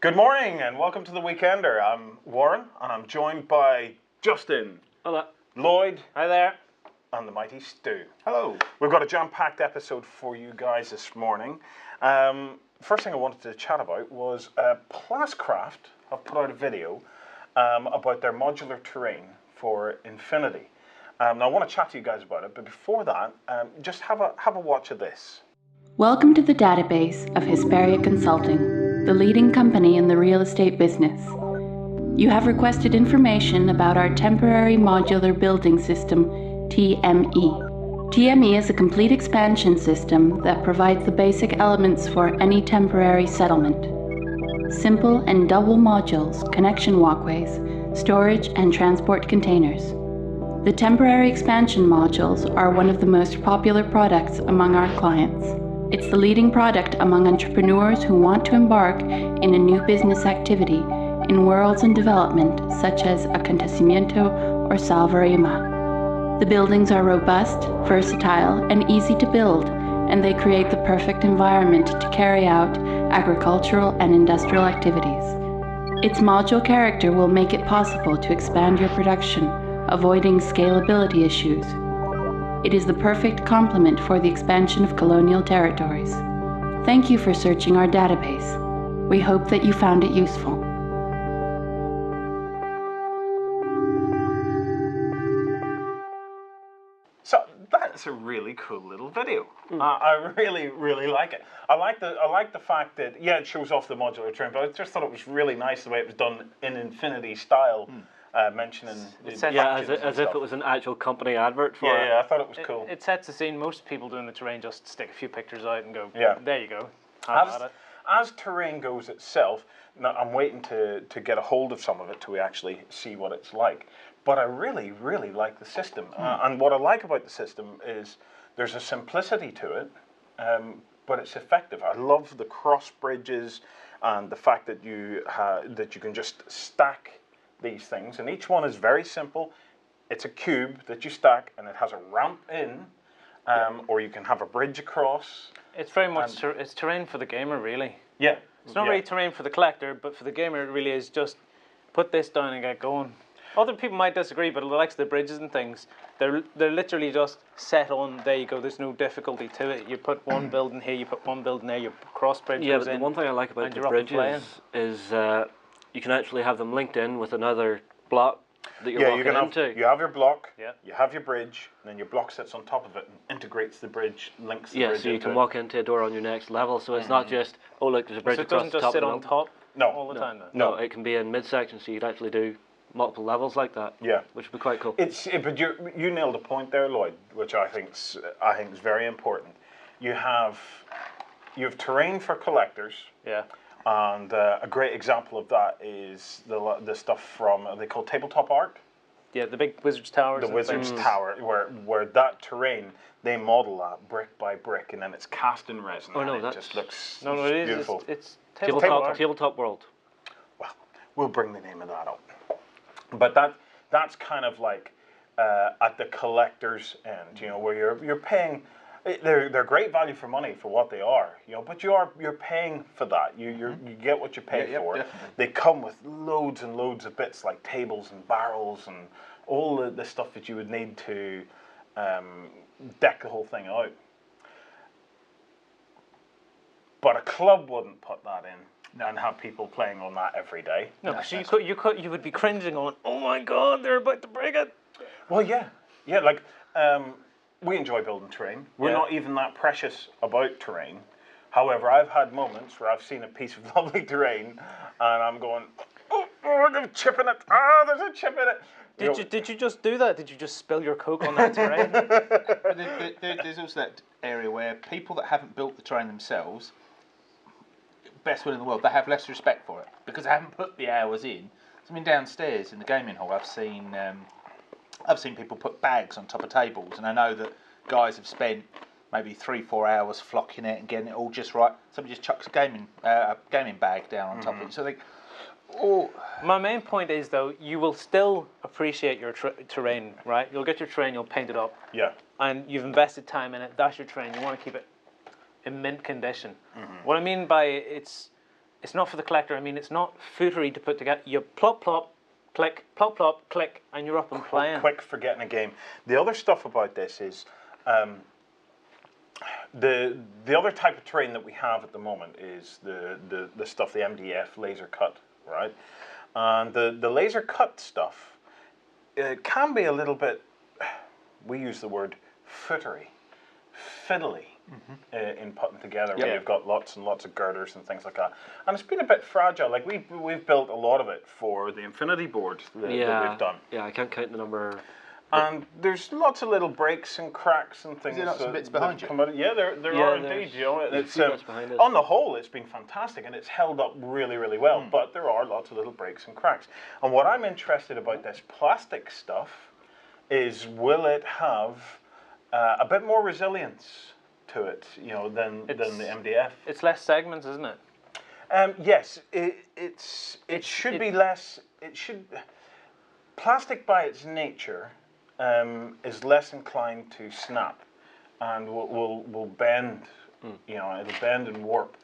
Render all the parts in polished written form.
Good morning and welcome to The Weekender. I'm Warren and I'm joined by Justin. Hello. Lloyd. Hi there. And the mighty Stu. Hello. We've got a jam-packed episode for you guys this morning. First thing I wanted to chat about was Plast Craft have put out a video about their modular terrain for Infinity. Now I want to chat to you guys about it, but before that, just have a watch of this. Welcome to the database of Hesperia Consulting, the leading company in the real estate business. You have requested information about our temporary modular building system, TME. TME is a complete expansion system that provides the basic elements for any temporary settlement. Simple and double modules, connection walkways, storage and transport containers. The temporary expansion modules are one of the most popular products among our clients. It's the leading product among entrepreneurs who want to embark in a new business activity in worlds in development such as acontecimiento or salvarima. The buildings are robust, versatile, and easy to build, and they create the perfect environment to carry out agricultural and industrial activities. Its module character will make it possible to expand your production, avoiding scalability issues. It is the perfect complement for the expansion of colonial territories. Thank you for searching our database. We hope that you found it useful. So that's a really cool little video. I really like it. I like the fact that it shows off the modular terrain, but I just thought it was really nice the way it was done in Infinity style. Mentioning as if it was an actual company advert for it. Yeah, I thought it was cool. It sets the scene. Most people doing the terrain just stick a few pictures out and go, there you go. As terrain goes itself, now I'm waiting to get a hold of some of it till we actually see what it's like. But I really like the system. And what I like about the system is there's a simplicity to it, but it's effective. I love the cross bridges and the fact that you can just stack these things, and each one is very simple. It's a cube that you stack, and it has a ramp in, or you can have a bridge across. It's very much it's terrain for the gamer, really. Yeah. It's not really terrain for the collector, but for the gamer, it really is just put this down and get going. Other people might disagree, but the likes of the bridges and things, they're literally just set on. There you go. There's no difficulty to it. You put one building here, you put one building there, you cross bridge. Yeah, but the one thing I like about the bridges is you can actually have them linked in with another block that you're walking into. You have your block, you have your bridge, and then your block sits on top of it and integrates the bridge, links the bridge. So you can walk into a door on your next level. So it's not just, oh look, there's a bridge across the top. So it doesn't just sit on top all the time then? No, it can be in midsection, so you'd actually do multiple levels like that. Yeah. Which would be quite cool. But you nailed a point there, Lloyd, which I think is very important. You have terrain for collectors. Yeah. And a great example of that is the stuff from, they call tabletop art. Yeah, the big Wizard's Towers. The Wizard's Tower, where that terrain, they model that brick by brick, and then it's cast in resin. Oh no, that just looks beautiful. It's tabletop world. Well, we'll bring the name of that up. But that's kind of like at the collector's end, where you're paying. They're great value for money for what they are, but you're paying for that. You get what you pay for. Definitely. They come with loads and loads of bits like tables and barrels and all the stuff that you would need to deck the whole thing out. But a club wouldn't put that in and have people playing on that every day. No, because you would be cringing on, oh my God, they're about to break it. Well, yeah, like. We enjoy building terrain. We're not even that precious about terrain. However, I've had moments where I've seen a piece of lovely terrain and I'm going, oh, there's a chip in it. There's a chip in it. Did you just do that? Did you just spill your Coke on that terrain? There's also that area where people that haven't built the terrain themselves, best will in the world, they have less respect for it because they haven't put the hours in. I mean, downstairs in the gaming hall, I've seen people put bags on top of tables, and I know that guys have spent maybe 3-4 hours flocking it and getting it all just right. Somebody just chucks a gaming bag down on top of it. So My main point is, though, you will still appreciate your terrain, right? You'll get your terrain, you'll paint it up. Yeah. And you've invested time in it. That's your terrain. You want to keep it in mint condition. What I mean by it's it's not for the collector. I mean, it's not footery to put together. You plop, plop, click, plop, plop, click, and you're up and playing. Quick for getting a game. The other stuff about this is the other type of terrain that we have at the moment is the stuff, the MDF laser cut, right? And the laser cut stuff, it can be a little bit, we use the word footery, fiddly. In putting together, where you've got lots and lots of girders and things like that, and it's been a bit fragile. Like we've built a lot of it for the Infinity board that we've done. Yeah, I can't count the number. And there's lots of little breaks and cracks and things. Is there lots of bits behind you? Yeah, there are indeed. You know, it's on the whole, it's been fantastic and it's held up really, really well. But there are lots of little breaks and cracks. And what I'm interested about this plastic stuff is, will it have a bit more resilience to it, you know, than the MDF? It's less segments, isn't it? Yes, it should be less. It should. Plastic by its nature is less inclined to snap, and will bend. You know, it'll bend and warp.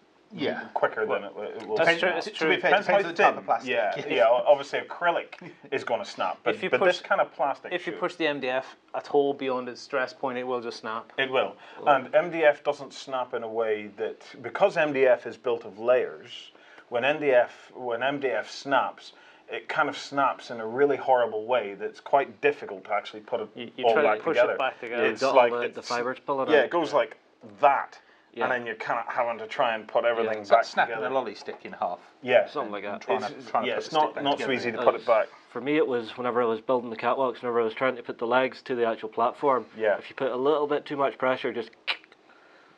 Quicker than it will. That's true. It's To true. be fair, it depends on the type of plastic. Yeah. Obviously, acrylic is going to snap, but this kind of plastic. If you push the MDF at all beyond its stress point, it will just snap. It will. And MDF doesn't snap in a way that, because MDF is built of layers, when MDF snaps, it kind of snaps in a really horrible way that's quite difficult to actually put it You all try back to push together. it back together. It's Got like all the fibers pull it out. Yeah, it goes like that. Yeah. And then you're kind of having to try and put everything It's like back snapping together. a lolly stick in half. Yeah. Something like that. Trying to It's put the stick not back so together. easy to put it back. For me, it was whenever I was building the catwalks, whenever I was trying to put the legs to the actual platform. Yeah. If you put a little bit too much pressure,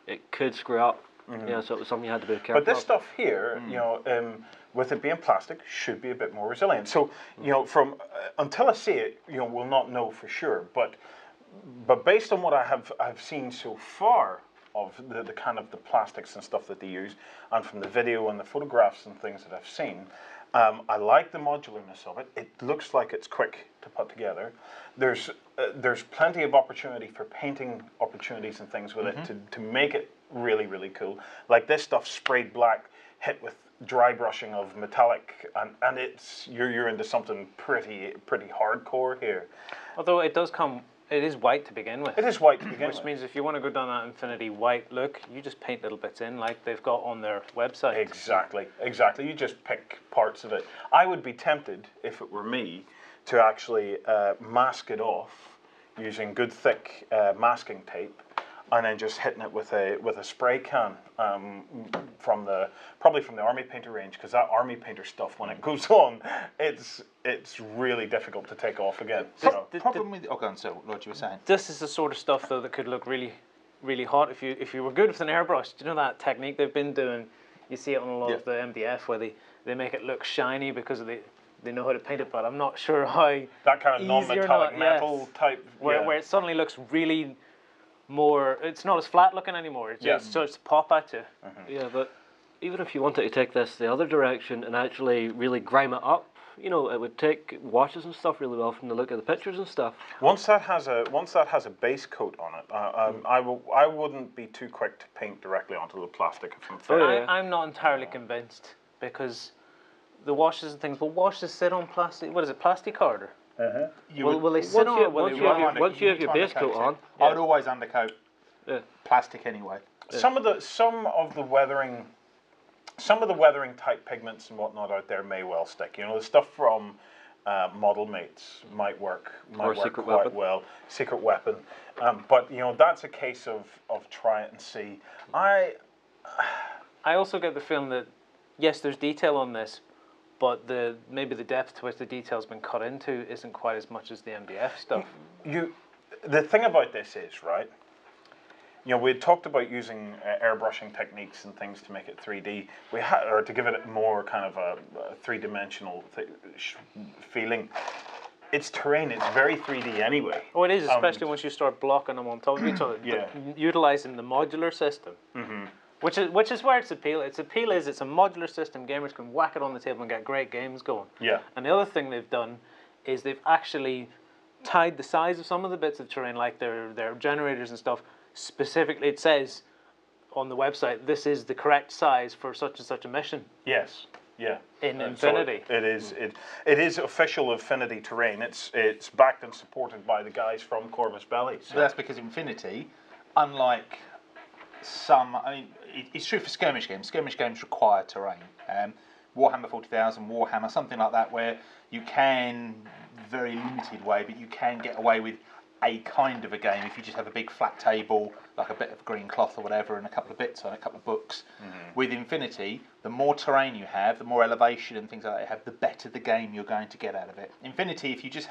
it could screw up. Yeah, so it was something you had to be careful. But this of. stuff here, you know, with it being plastic, should be a bit more resilient. So, you know, from until I see it, you know, we'll not know for sure. But based on what I've seen so far of the kind of the plastics and stuff that they use, and from the video and the photographs and things that I've seen, I like the modularness of it. It looks like it's quick to put together. There's plenty of opportunity for painting opportunities and things with it to make it really, really cool. Like this stuff sprayed black, hit with dry brushing of metallic, and it's you're into something pretty hardcore here. Although it does come, it is white to begin with. It is white to begin with. Which means if you want to go down that infinity white look, you just paint little bits in like they've got on their website. Exactly. You just pick parts of it. I would be tempted, if it were me, to actually mask it off using good thick masking tape, and then just hitting it with a spray can probably from the army painter range, because that army painter stuff, when it goes on, it's really difficult to take off again. So. Problem with go on, so what you were saying. This is the sort of stuff though that could look really, really hot if you were good with an airbrush. Do you know that technique they've been doing? You see it on a lot of the MDF where they make it look shiny because they know how to paint it, but I'm not sure how That kind of non-metallic metal type. Where it suddenly looks really more, it's not as flat looking anymore. It just starts to pop at you. Yeah, but even if you wanted to take this the other direction and actually really grime it up, you know, it would take washes and stuff really well from the look of the pictures and stuff. Once that has a base coat on it, I wouldn't be too quick to paint directly onto the plastic. If I'm fair. I'm not entirely convinced, because the washes and things, will washes sit on plastic? What is it, plastic card? Will they sit on it? Once you have your base coat on, I would always undercoat plastic anyway. Some of the weathering type pigments and whatnot out there may well stick. You know, the stuff from Model Mates might work quite well. Secret Weapon, but you know, that's a case of try it and see. I also get the feeling that yes, there's detail on this, but maybe the depth to which the detail's been cut into isn't quite as much as the MDF stuff. The thing about this is, right, you know, we had talked about using airbrushing techniques and things to make it 3D. Or to give it more kind of a three-dimensional feeling. It's terrain. It's very 3D anyway. Oh, it is, especially once you start blocking them on top of each other. Utilizing the modular system. Which is where its appeal. Its appeal is it's a modular system. Gamers can whack it on the table and get great games going. Yeah. And the other thing they've done is they've actually tied the size of some of the bits of terrain, like their generators and stuff. Specifically, it says on the website, this is the correct size for such and such a mission. Yes. Yeah. In Infinity. So it is official Infinity terrain. It's backed and supported by the guys from Corvus Belli. So that's because Infinity, unlike some, I mean, it's true for skirmish games. Skirmish games require terrain. Warhammer 40,000, Warhammer, something like that, where you can, very limited way, but you can get away with a kind of a game if you just have a big flat table, like a bit of green cloth or whatever, and a couple of bits on a couple of books. With Infinity, the more terrain you have, the more elevation and things like that you have, the better the game you're going to get out of it. Infinity, if you just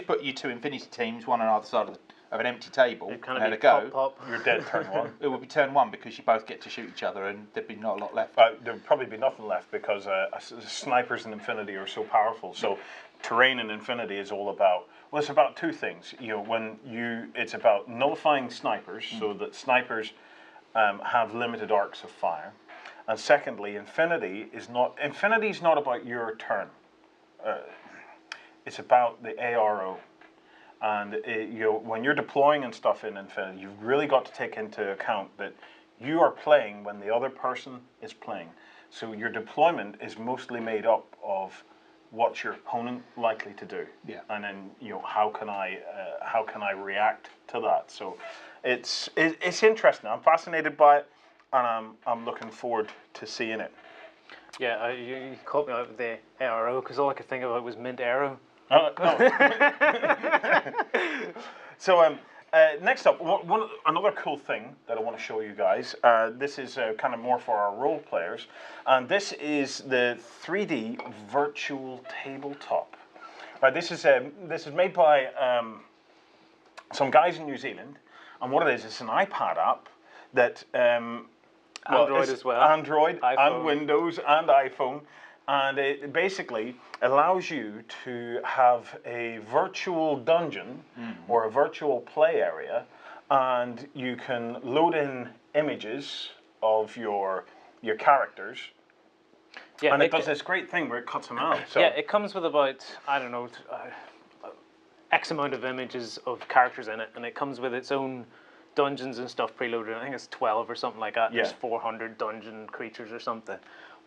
put your two Infinity teams, one on either side of an empty table, and had a go, pop. You're dead turn one. it would be turn one because you both get to shoot each other, and there'd be not a lot left. There would probably be nothing left because snipers in Infinity are so powerful. So terrain in Infinity is all about, well, it's about two things. It's about nullifying snipers so that snipers have limited arcs of fire, and secondly, Infinity's not about your turn. It's about the ARO. And when you're deploying and stuff in Infinity, you've really got to take into account that you are playing when the other person is playing. So your deployment is mostly made up of what's your opponent likely to do, and then how can I react to that? So it's interesting. I'm fascinated by it, and I'm looking forward to seeing it. Yeah, you caught me out with the ARO because all I could think about was Mint Arrow. No. So next up, another cool thing that I want to show you guys. This is kind of more for our role players, and this is the 3D Virtual Tabletop. Right, this is made by some guys in New Zealand, and what it is, it's an iPad app that Android as well. Android iPhone. And Windows and iPhone. And it basically allows you to have a virtual dungeon or a virtual play area, and you can load in images of your characters. Yeah, and it does this great thing where it cuts them out. So. Yeah, it comes with about, I don't know, X amount of images of characters in it, and it comes with its own dungeons and stuff preloaded. I think it's 12 or something like that. There's 400 dungeon creatures or something.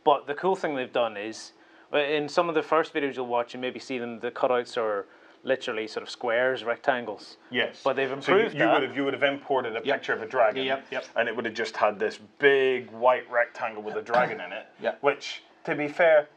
But the cool thing they've done is, in some of the first videos you'll watch, you maybe see them, the cutouts are literally sort of squares, rectangles. Yes. But they've improved that. You would have imported a picture of a dragon, and it would have just had this big white rectangle with a dragon in it, which, to be fair,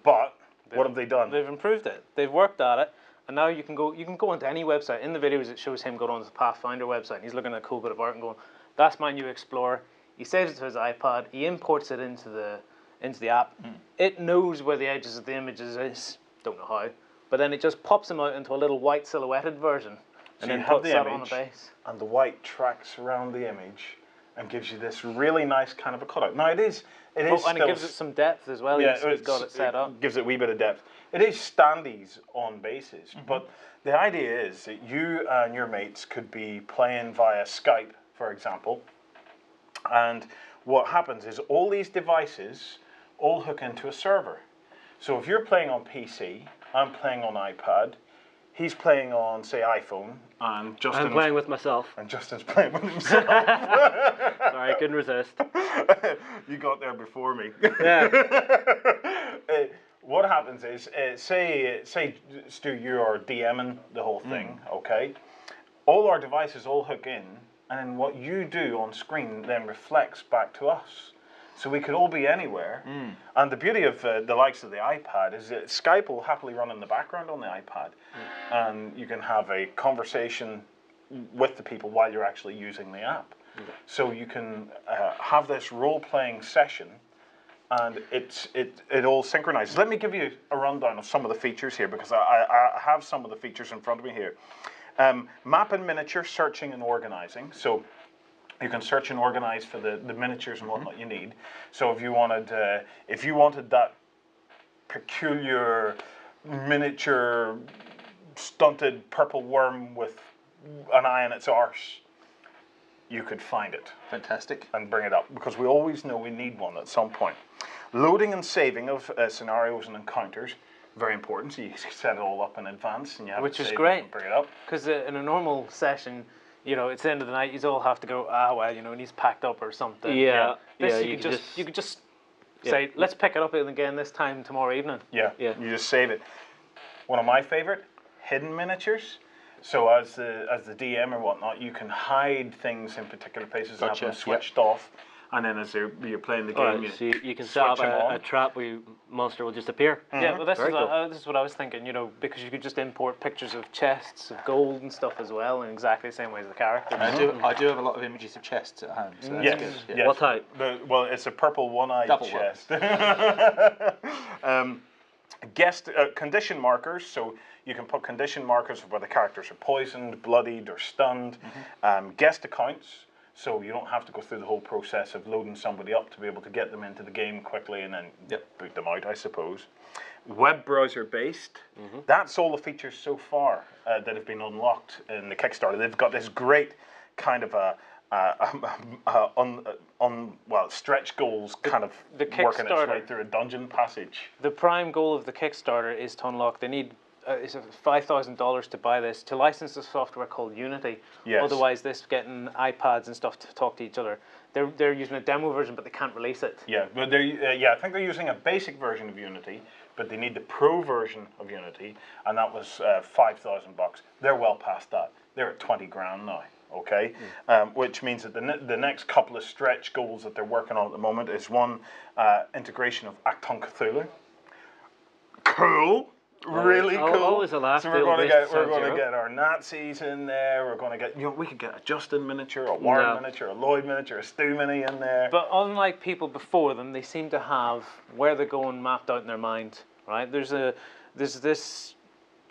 but what have they done? They've improved it. They've worked at it, and now you can go onto any website. In the videos it shows him going onto the Pathfinder website, and he's looking at a cool bit of art and going, that's my new Explorer. He saves it to his iPad, he imports it into the app. It knows where the edges of the images is, don't know how, but then it just pops them out into a little white silhouetted version, and then puts that on the base. And the white tracks around the image and gives you this really nice kind of a cutout. Now it is and it gives it some depth as well. Yeah, he's got it set up. Gives it a wee bit of depth. It is standees on bases, but the idea is that you and your mates could be playing via Skype, for example. And what happens is all these devices all hook into a server. So if you're playing on PC, I'm playing on iPad, he's playing on, say, iPhone, and I'm playing with myself. And Justin's playing with himself. Sorry, I couldn't resist. You got there before me. Yeah. What happens is, say, Stu, you are DMing the whole thing, okay? All our devices all hook in, and then what you do on screen then reflects back to us. So we could all be anywhere. And the beauty of the likes of the iPad is that Skype will happily run in the background on the iPad. And you can have a conversation with the people while you're actually using the app. So you can have this role-playing session, and it all synchronizes. Let me give you a rundown of some of the features here, because I have some of the features in front of me here. Map and miniature searching and organizing. So you can search and organize for the miniatures and whatnot you need. So if you wanted that peculiar miniature stunted purple worm with an eye in its arse, you could find it. Fantastic. And bring it up, because we always know we need one at some point. Loading and saving of scenarios and encounters. Very important, so you set it all up in advance and you have Which it is saved great. and bring it up. Because in a normal session, you know, it's the end of the night. You all have to go. Well, you know, and he's packed up or something. Yeah. This You could just say, let's pick it up again this time tomorrow evening. Yeah. Yeah. You just save it. One of my favorite, hidden miniatures. So as the DM or whatnot, you can hide things in particular places and have them switched off. And then as you're playing the game, so you can set up a trap where monster will just appear. Yeah, well, this Very is what I was thinking. You know, because you could just import pictures of chests of gold and stuff as well, in exactly the same way as the characters. I do have a lot of images of chests at home. So that's good. Yes. What type? Well, it's a purple one-eyed Double chest. Condition markers, so you can put condition markers where the characters are poisoned, bloodied, or stunned. Guest accounts, so you don't have to go through the whole process of loading somebody up to be able to get them into the game quickly and then boot them out, I suppose. Web browser based, that's all the features so far that have been unlocked in the Kickstarter. They've got this great kind of stretch goals kind of working its way through a dungeon passage. The prime goal of the Kickstarter is to unlock. They need is $5,000 to buy this, to license a software called Unity. Yes. Otherwise, this getting iPads and stuff to talk to each other. They're using a demo version, but they can't release it. Yeah, but I think they're using a basic version of Unity, but they need the pro version of Unity, and that was $5,000. They're well past that. They're at 20 grand now. Okay, which means that the next couple of stretch goals that they're working on at the moment is one, integration of Acton Cthulhu. Cool. Really cool. Always a laugh. So we're going to get our Nazis in there. We're going to get, we could get a Justin miniature, a Warren miniature, a Lloyd miniature, a Stu mini in there. But unlike people before them, they seem to have where they're going mapped out in their mind. Right? There's this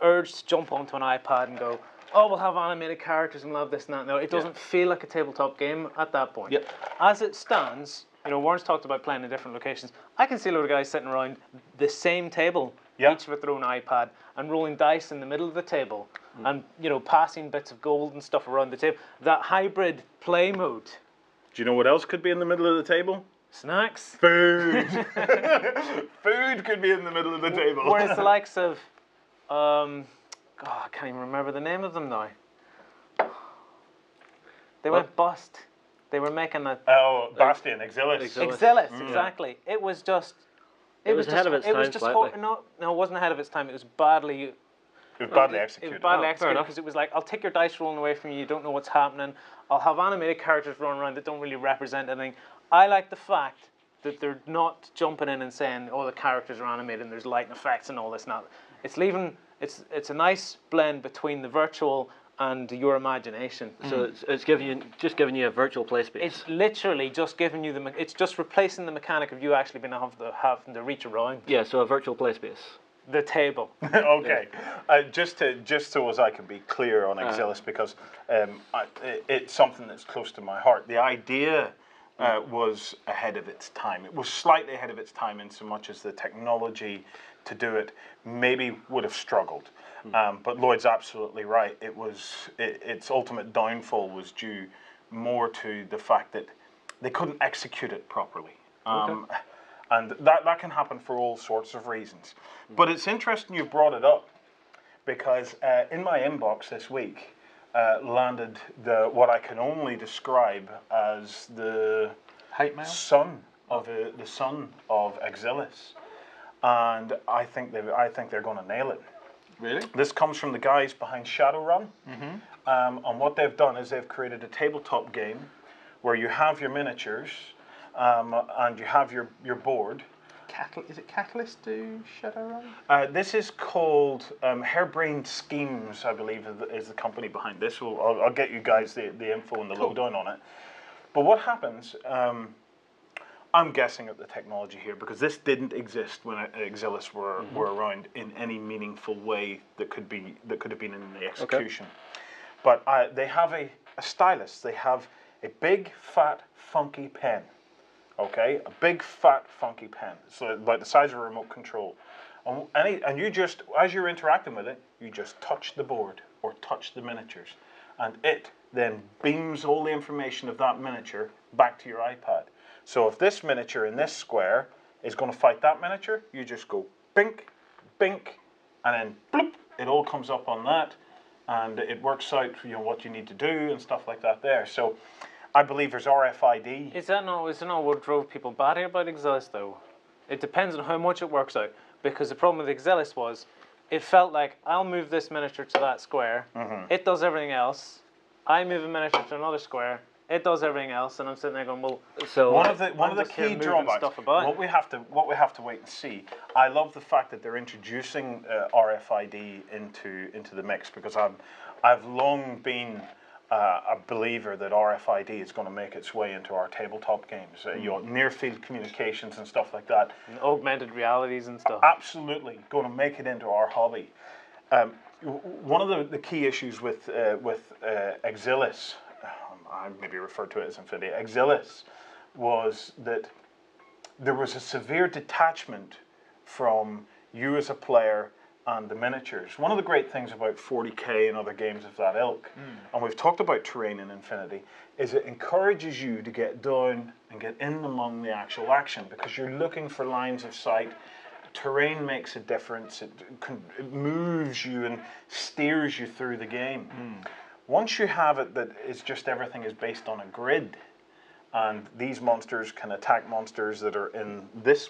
urge to jump onto an iPad and go, oh, we'll have animated characters and we'll have this and that. No, it doesn't feel like a tabletop game at that point. Yep. As it stands, Warren's talked about playing in different locations. I can see a lot of guys sitting around the same table, each with their own iPad, and rolling dice in the middle of the table, and passing bits of gold and stuff around the table. That hybrid play mode. Do you know what else could be in the middle of the table? Snacks. Food. Food could be in the middle of the table. Whereas the likes of, I can't even remember the name of them now. They went bust. They were making a... Oh, Bastion, Exilis. Exilis, exactly. It was just... It was ahead of its time slightly. No, it wasn't ahead of its time. It was badly... It was badly executed. It was badly executed because it was like, I'll take your dice rolling away from you. You don't know what's happening. I'll have animated characters running around that don't really represent anything. I like the fact that they're not jumping in and saying, oh, the characters are animated and there's light and effects and all this and that. It's leaving... It's a nice blend between the virtual and your imagination. So it's just giving you a virtual play space. It's literally just giving you it's just replacing the mechanic of you actually being having to reach around. Yeah, so a virtual play space. The table. Okay, just so as I can be clear on Exilis, because it's something that's close to my heart. The idea was ahead of its time. It was slightly ahead of its time in so much as the technology to do it maybe would have struggled. But Lloyd's absolutely right. Its ultimate downfall was due more to the fact that they couldn't execute it properly. And that can happen for all sorts of reasons. But it's interesting you brought it up, because in my inbox this week landed what I can only describe as the hate mail? son of Exilis. And I think they're going to nail it. Really? This comes from the guys behind Shadowrun. And what they've done is they've created a tabletop game where you have your miniatures and you have your board. Is it Catalyst do Shadowrun? This is called Harebrained Schemes, I believe, is the company behind this. I'll get you guys the info and the lowdown on it. But what happens... I'm guessing at the technology here, because this didn't exist when Exilis were around in any meaningful way that could have been in the execution. But they have a stylus. They have a big, fat, funky pen. Okay, a big, fat, funky pen. So about the size of a remote control. And you just, as you're interacting with it, you just touch the board or touch the miniatures, and it then beams all the information of that miniature back to your iPad. So if this miniature in this square is going to fight that miniature, you just go bink, bink, and then bloop, it all comes up on that. and it works out what you need to do and stuff like that there. So I believe there's RFID. Is that not what drove people batty about Exilis though? It depends on how much it works out, because the problem with Exilis was it felt like I'll move this miniature to that square, it does everything else. I move a miniature to another square, it does everything else, and I'm sitting there going, well. So one of the key drawbacks. What we have to wait and see. I love the fact that they're introducing RFID into the mix, because I've long been a believer that RFID is going to make its way into our tabletop games. Near field communications and stuff like that. And augmented realities and stuff. Absolutely, going to make it into our hobby. One of the key issues with Exilis, I maybe referred to it as Infinity, Exilis, was that there was a severe detachment from you as a player and the miniatures. One of the great things about 40K and other games of that ilk, and we've talked about terrain in Infinity, is it encourages you to get down and get in among the actual action, because you're looking for lines of sight. Terrain makes a difference. It moves you and steers you through the game. Once you have it that it's just everything is based on a grid, and these monsters can attack monsters that are in this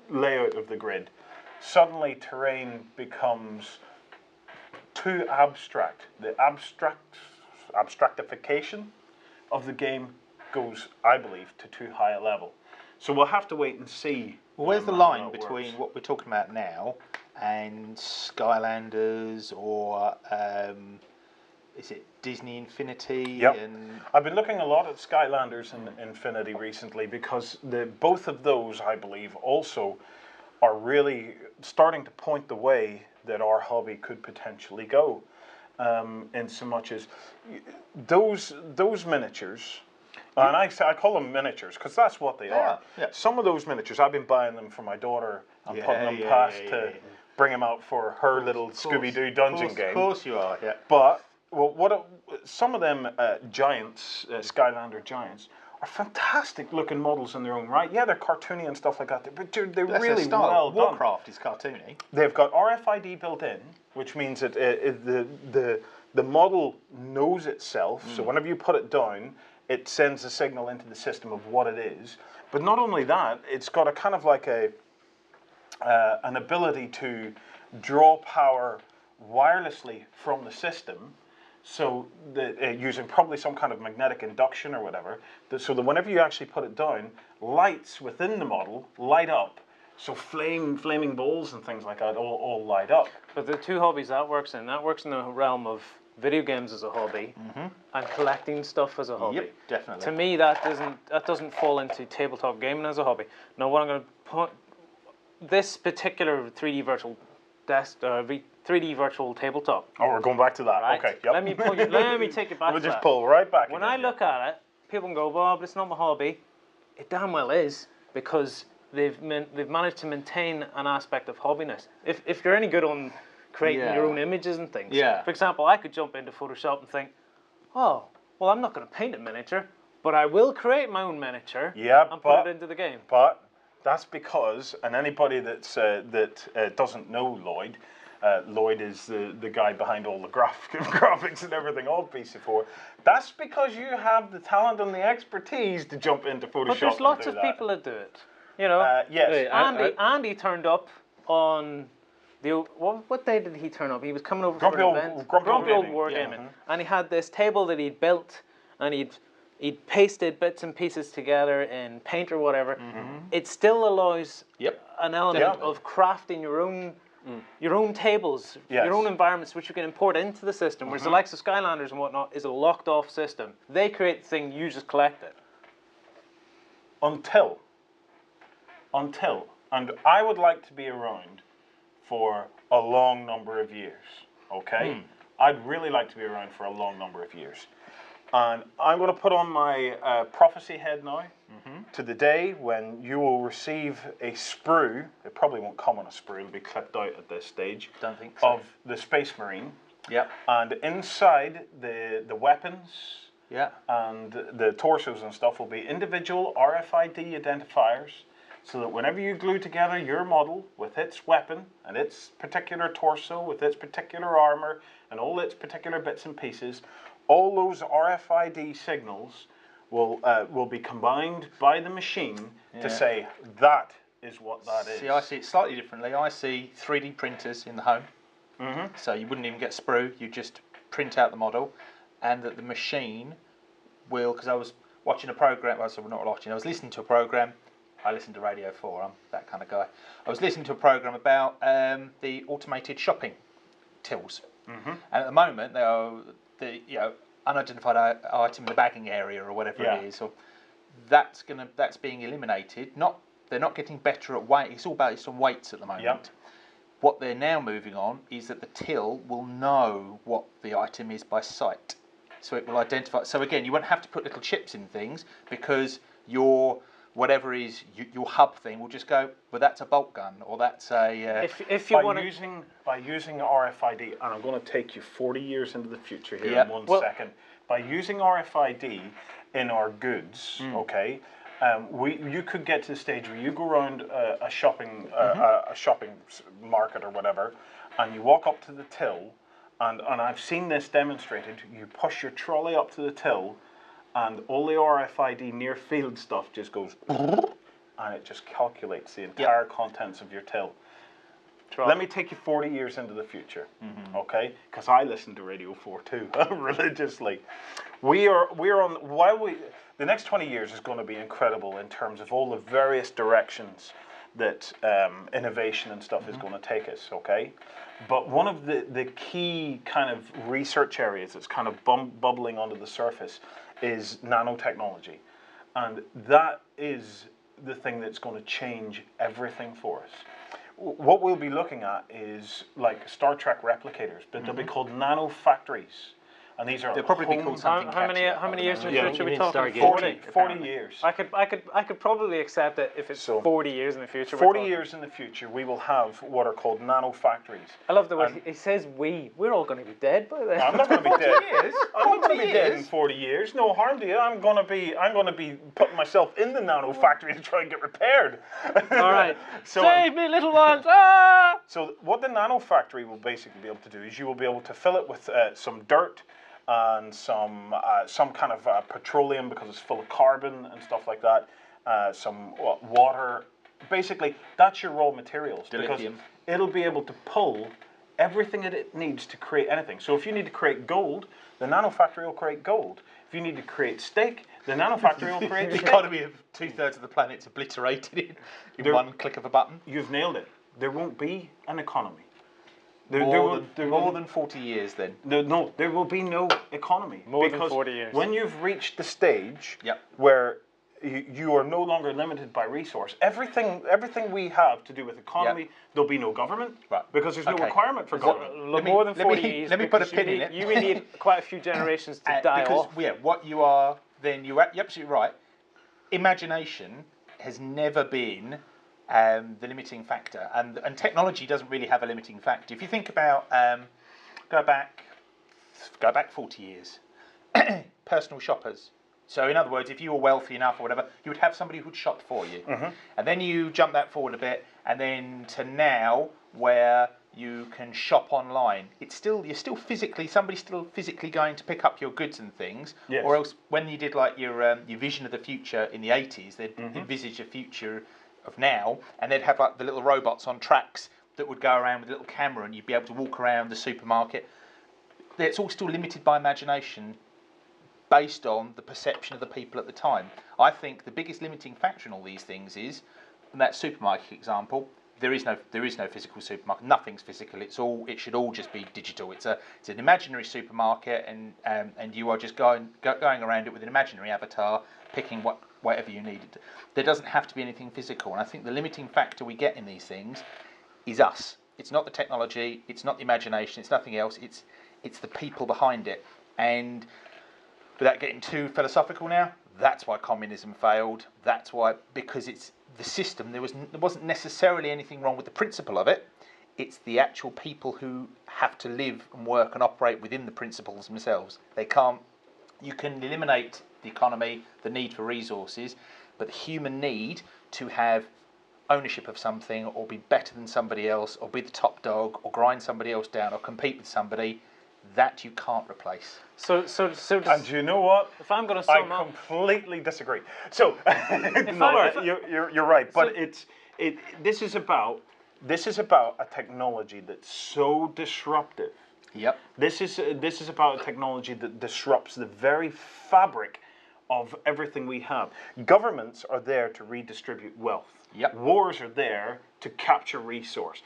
layout of the grid, suddenly terrain becomes too abstract. The abstractification of the game goes, I believe, to too high a level. So we'll have to wait and see. Well, where's the line between what we're talking about now and Skylanders, or is it Disney Infinity? Yep. And I've been looking a lot at Skylanders and Infinity recently, because both of those, I believe, also are really starting to point the way that our hobby could potentially go. In so much as those miniatures, and I call them miniatures because that's what they are. Yeah. Some of those miniatures, I've been buying them for my daughter and putting them past to bring them out for her little Scooby-Doo dungeon game. Of course you are, yeah. But some of them giants, Skylander giants, are fantastic looking models in their own right. Yeah, they're cartoony and stuff like that, but they're really well done. Warcraft is cartoony. They've got RFID built in, which means that the model knows itself. So whenever you put it down, it sends a signal into the system of what it is. But not only that, it's got a kind of like an ability to draw power wirelessly from the system. So that using probably some kind of magnetic induction or whatever, so that whenever you actually put it down, lights within the model light up. So flaming balls and things like that all light up. But the two hobbies that works in the realm of video games as a hobby and collecting stuff as a hobby. Yep, definitely. To me, that doesn't fall into tabletop gaming as a hobby. Now, what I'm going to put, this particular 3D virtual 3D virtual tabletop. Oh, we're going back to that. Right? Okay, yep. Let me take it back. We'll to just that. pull right back. When I look at it, people can go, "Well, but it's not my hobby." It damn well is, because they've managed to maintain an aspect of hobbiness. If you're any good on creating your own images and things. Yeah. For example, I could jump into Photoshop and think, "Oh, well, I'm not going to paint a miniature, but I will create my own miniature and put it into the game." But that's because, and anybody that doesn't know Lloyd, Lloyd is the guy behind all the graphics and everything of PC4. That's because you have the talent and the expertise to jump into Photoshop. But there's lots of people that do it. You know. Yes. Andy turned up on what day did he turn up? He was coming over for an event. Grumpy Old Wargaming, and he had this table that he'd built, and he'd pasted bits and pieces together in Paint or whatever. It still allows an element of crafting your own tables, your own environments, which you can import into the system. Whereas the likes of Skylanders and whatnot is a locked-off system. They create the thing, you just collect it. Until, and I would like to be around for a long number of years, okay? I'd really like to be around for a long number of years. And I'm going to put on my prophecy head now to the day when you will receive a sprue. It probably won't come on a sprue, it'll be clipped out at this stage. Don't think so. Of the Space Marine. Yep. And inside the weapons Yeah. and the torsos and stuff will be individual RFID identifiers. so that whenever you glue together your model with its weapon and its particular torso, with its particular armor and all its particular bits and pieces, all those RFID signals will be combined by the machine to say that is what that is. See, I see it slightly differently. I see 3D printers in the home. So you wouldn't even get sprue, you just print out the model, and that the machine will, because I was watching a program, well, so not watching, I was listening to a program, I listen to Radio 4, I'm that kind of guy. I was listening to a program about the automated shopping tills. And at the moment, they are the unidentified item in the bagging area or whatever it is, or that's being eliminated. They're not getting better at weight. It's all based on weights at the moment. What they're now moving on is that the till will know what the item is by sight. So it will identify. So again, you won't have to put little chips in things, because your whatever is your hub thing will just go, well, that's a bolt gun, or that's a. If you want by using RFID, and I'm going to take you 40 years into the future here in 1 second. By using RFID in our goods, okay. You could get to the stage where you go around a shopping market or whatever, and you walk up to the till, and I've seen this demonstrated. You push your trolley up to the till, and all the RFID near field stuff just goes, and it just calculates the entire contents of your till. Let me take you 40 years into the future, okay? Because I listen to Radio 4 too, religiously. The next 20 years is going to be incredible in terms of all the various directions that innovation and stuff is going to take us, okay? But one of the key kind of research areas that's kind of bubbling under the surface is nanotechnology. And that is the thing that's going to change everything for us. What we'll be looking at is like Star Trek replicators, but they'll be called nano factories. And these are they'll probably be called something how many years in the future are we talking? 40 years. I could probably accept it if it's 40 years in the future. 40 years in the future, we will have what are called nano factories. I love the way he says we. We're all going to be dead by then. I'm not going to be dead. I'm not going to be dead in 40 years. No harm to you. I'm going to be putting myself in the nano factory to try and get repaired. All right. Save me, little ones! Ah! So what the nano factory will basically be able to do is you will be able to fill it with some dirt and some kind of petroleum, because it's full of carbon and stuff like that. Some water. Basically, that's your raw materials. Because it'll be able to pull everything that it needs to create anything. So if you need to create gold, the nano factory will create gold. If you need to create steak, the nano factory will create steak. The economy of 2/3 of the planet's obliterated in one click of a button. You've nailed it. There won't be an economy. More than 40 years then. No, there will be no economy. More than 40 years. When you've reached the stage where you are no longer limited by resource, everything we have to do with economy, there'll be no government, because there's no requirement for government. More than 40 years. Let me put a pin in it. You will need quite a few generations to die off. What you are, then you're absolutely right. Imagination has never been the limiting factor, and technology doesn't really have a limiting factor. If you think about go back 40 years, personal shoppers. So in other words, if you were wealthy enough or whatever, you would have somebody who'd shop for you. And then you jump that forward a bit, and then to now where you can shop online. Somebody's still physically going to pick up your goods and things. Yes. Or else when you did like your vision of the future in the 80s, they'd envisage a future of now, and they'd have like the little robots on tracks that would go around with a little camera, and you'd be able to walk around the supermarket. It's all still limited by imagination, based on the perception of the people at the time. I think the biggest limiting factor in all these things is, in that supermarket example, there is no physical supermarket. Nothing's physical. It should all just be digital. It's an imaginary supermarket, and you are just going around it with an imaginary avatar, picking whatever you need. There doesn't have to be anything physical. And I think the limiting factor we get in these things is us. It's not the technology. It's not the imagination. It's nothing else. It's the people behind it. And without getting too philosophical now, that's why communism failed. That's why, because it's the system. There wasn't necessarily anything wrong with the principle of it. It's the actual people who have to live and work and operate within the principles themselves. They can't. You can eliminate the economy, the need for resources, but the human need to have ownership of something, or be better than somebody else, or be the top dog, or grind somebody else down, or compete with somebody, that you can't replace. So And you know what? if I'm going to I sum up, completely disagree. So, no, you're right, but this is about a technology that's so disruptive. Yep. This is about a technology that disrupts the very fabric of everything we have. Governments are there to redistribute wealth. Yep. Wars are there to capture resource.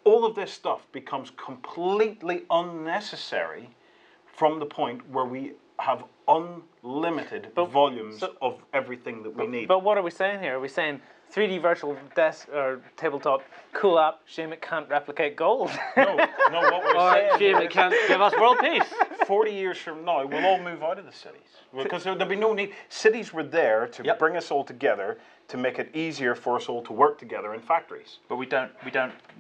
All of this stuff becomes completely unnecessary from the point where we have unlimited volumes of everything that we need. but what are we saying here? Are we saying 3D virtual desk or tabletop, cool app, shame it can't replicate gold? No, what we're saying Shame it can't give us world peace. 40 years from now, we'll all move out of the cities. Because there'll be no need. Cities were there to bring us all together, to make it easier for us all to work together in factories. But we don't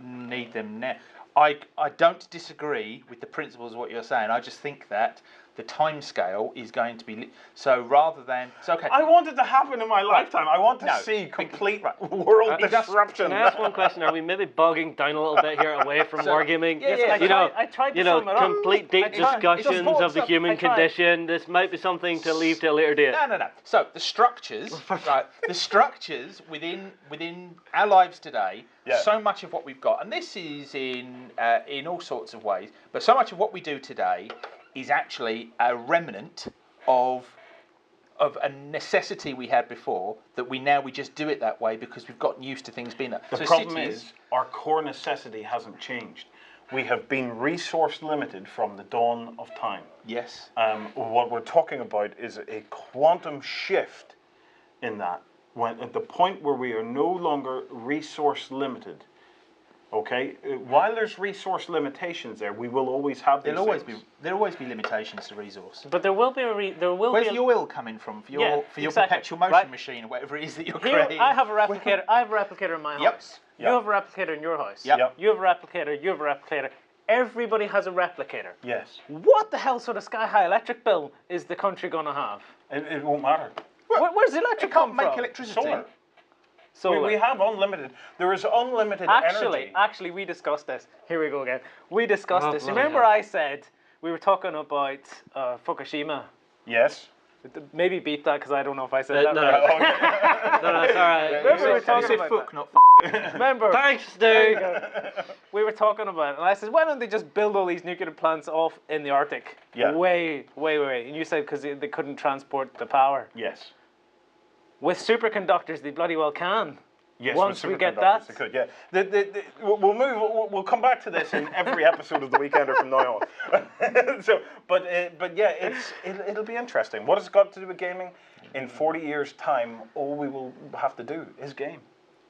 need them now. I don't disagree with the principles of what you're saying. I just think that the time scale is going to be so rather than okay. I want it to happen in my lifetime. I want to see complete world disruption. Can I ask one question? Are we maybe bogging down a little bit here away from wargaming? I tried to sum it up. Complete deep discussions of the human condition. This might be something to leave to a later date. No. So the structures, right? The structures within our lives today. Yeah. So much of what we've got, and this is in all sorts of ways, but so much of what we do today is actually a remnant of a necessity we had before that we just do it that way because we've gotten used to things being that. The problem is our core necessity hasn't changed. We have been resource limited from the dawn of time. Yes. What we're talking about is a quantum shift in that. When at the point where we are no longer resource limited, okay. While there's resource limitations there, we will always have these. There'll always be limitations to resource. But there will be Where's the oil coming from for your perpetual motion machine or whatever it is that you're creating? I have a replicator. I have a replicator in my house. Yep. You have a replicator in your house. Yep. You have a replicator. You have a replicator. Everybody has a replicator. Yes. What the hell sort of sky-high electric bill is the country going to have? It won't matter. Where's the electric come from? Make electricity. Solar. We have unlimited. There is unlimited energy. Actually, we discussed this. Here we go again. We discussed this. Remember, I said we were talking about Fukushima. Yes. Maybe beat that because I don't know if I said that no. right. No, it's all right. Remember we were talking about fuck, not Remember? Thanks, There you dude. go. We were talking about it, and I said, why don't they just build all these nuclear plants off in the Arctic? Yeah. Way. And you said because they couldn't transport the power. Yes. With superconductors, they bloody well can. Yes, once we get superconductors, that, they could, yeah. We'll move. We'll come back to this in every episode of the Weekender from now on. But yeah, it'll be interesting. What has it got to do with gaming? In 40 years' time, all we will have to do is game,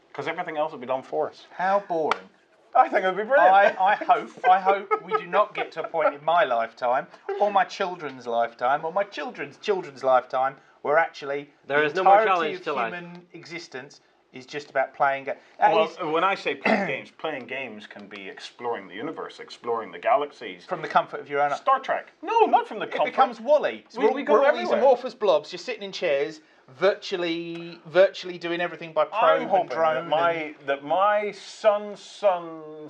because everything else will be done for us. How boring. I think it would be brilliant. I hope we do not get to a point in my lifetime, or my children's lifetime, or my children's lifetime, where actually there is the no more entirety challenge of to life. human existence is just about playing games. Well, when I say playing games can be exploring the universe, exploring the galaxies. From the comfort of your own... Star Trek. No, not from the comfort. It becomes Wall-E. So we go we're all these everywhere. amorphous blobs, just sitting in chairs, virtually doing everything by probe I'm hoping and drone. that my son's will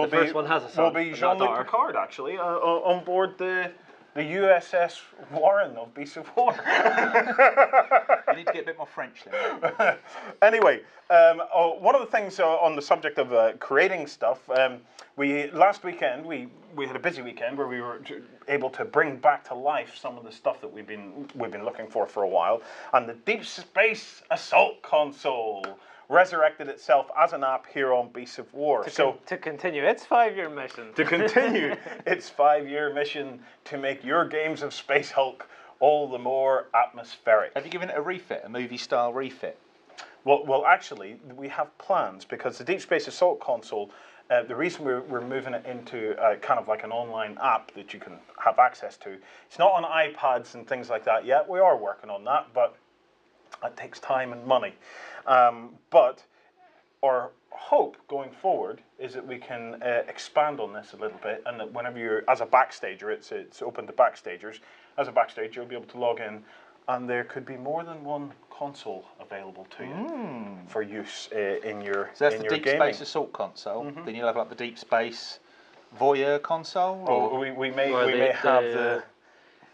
first one has a son, will be but not a Jean-Luc daughter. Picard, actually, on board the USS Warren of Beasts of War. You need to get a bit more French then. Anyway, one of the things on the subject of creating stuff, last weekend we had a busy weekend where we were able to bring back to life some of the stuff that we've been looking for a while, and the Deepspace Assault Console resurrected itself as an app here on Beasts of War. To continue its 5-year mission. To continue its 5-year mission to make your games of Space Hulk all the more atmospheric. Have you given it a refit, a movie-style refit? Well, actually, we have plans, because the Deepspace Assault Console, the reason we're moving it into kind of like an online app that you can have access to, it's not on iPads and things like that yet. We are working on that, but it takes time and money. But our hope going forward is that we can expand on this a little bit, and that whenever you're, as a backstager, it's open to backstagers. As a backstager, you'll be able to log in and there could be more than one console available to you for use in your So that's in the your Deep gaming. Space Assault console. Then you'll have like the Deep Space Voyeur console. Or Oh, we may Or have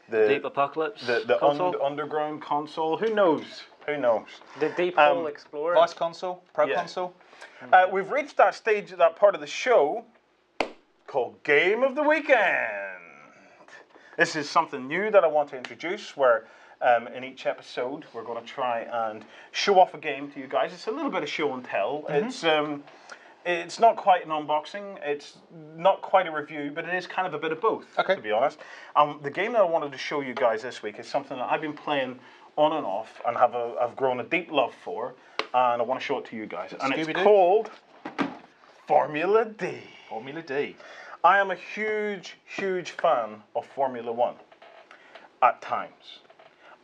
the Deep Apocalypse the console. underground console. Who knows? Who knows? The Deep Hole Explorer. Vice console, Pro Yeah. console. We've reached that stage, that part of the show called Game of the Weekend. This is something new that I want to introduce, where in each episode we're going to try and show off a game to you guys. It's a little bit of show and tell. It's not quite an unboxing, it's not quite a review, but it is kind of a bit of both, Okay. to be honest. The game that I wanted to show you guys this week is something that I've been playing on and off and I've grown a deep love for, and I want to show it to you guys. And it's Scooby-Doo? called Formula D. Formula D. I am a huge, huge fan of Formula One at times.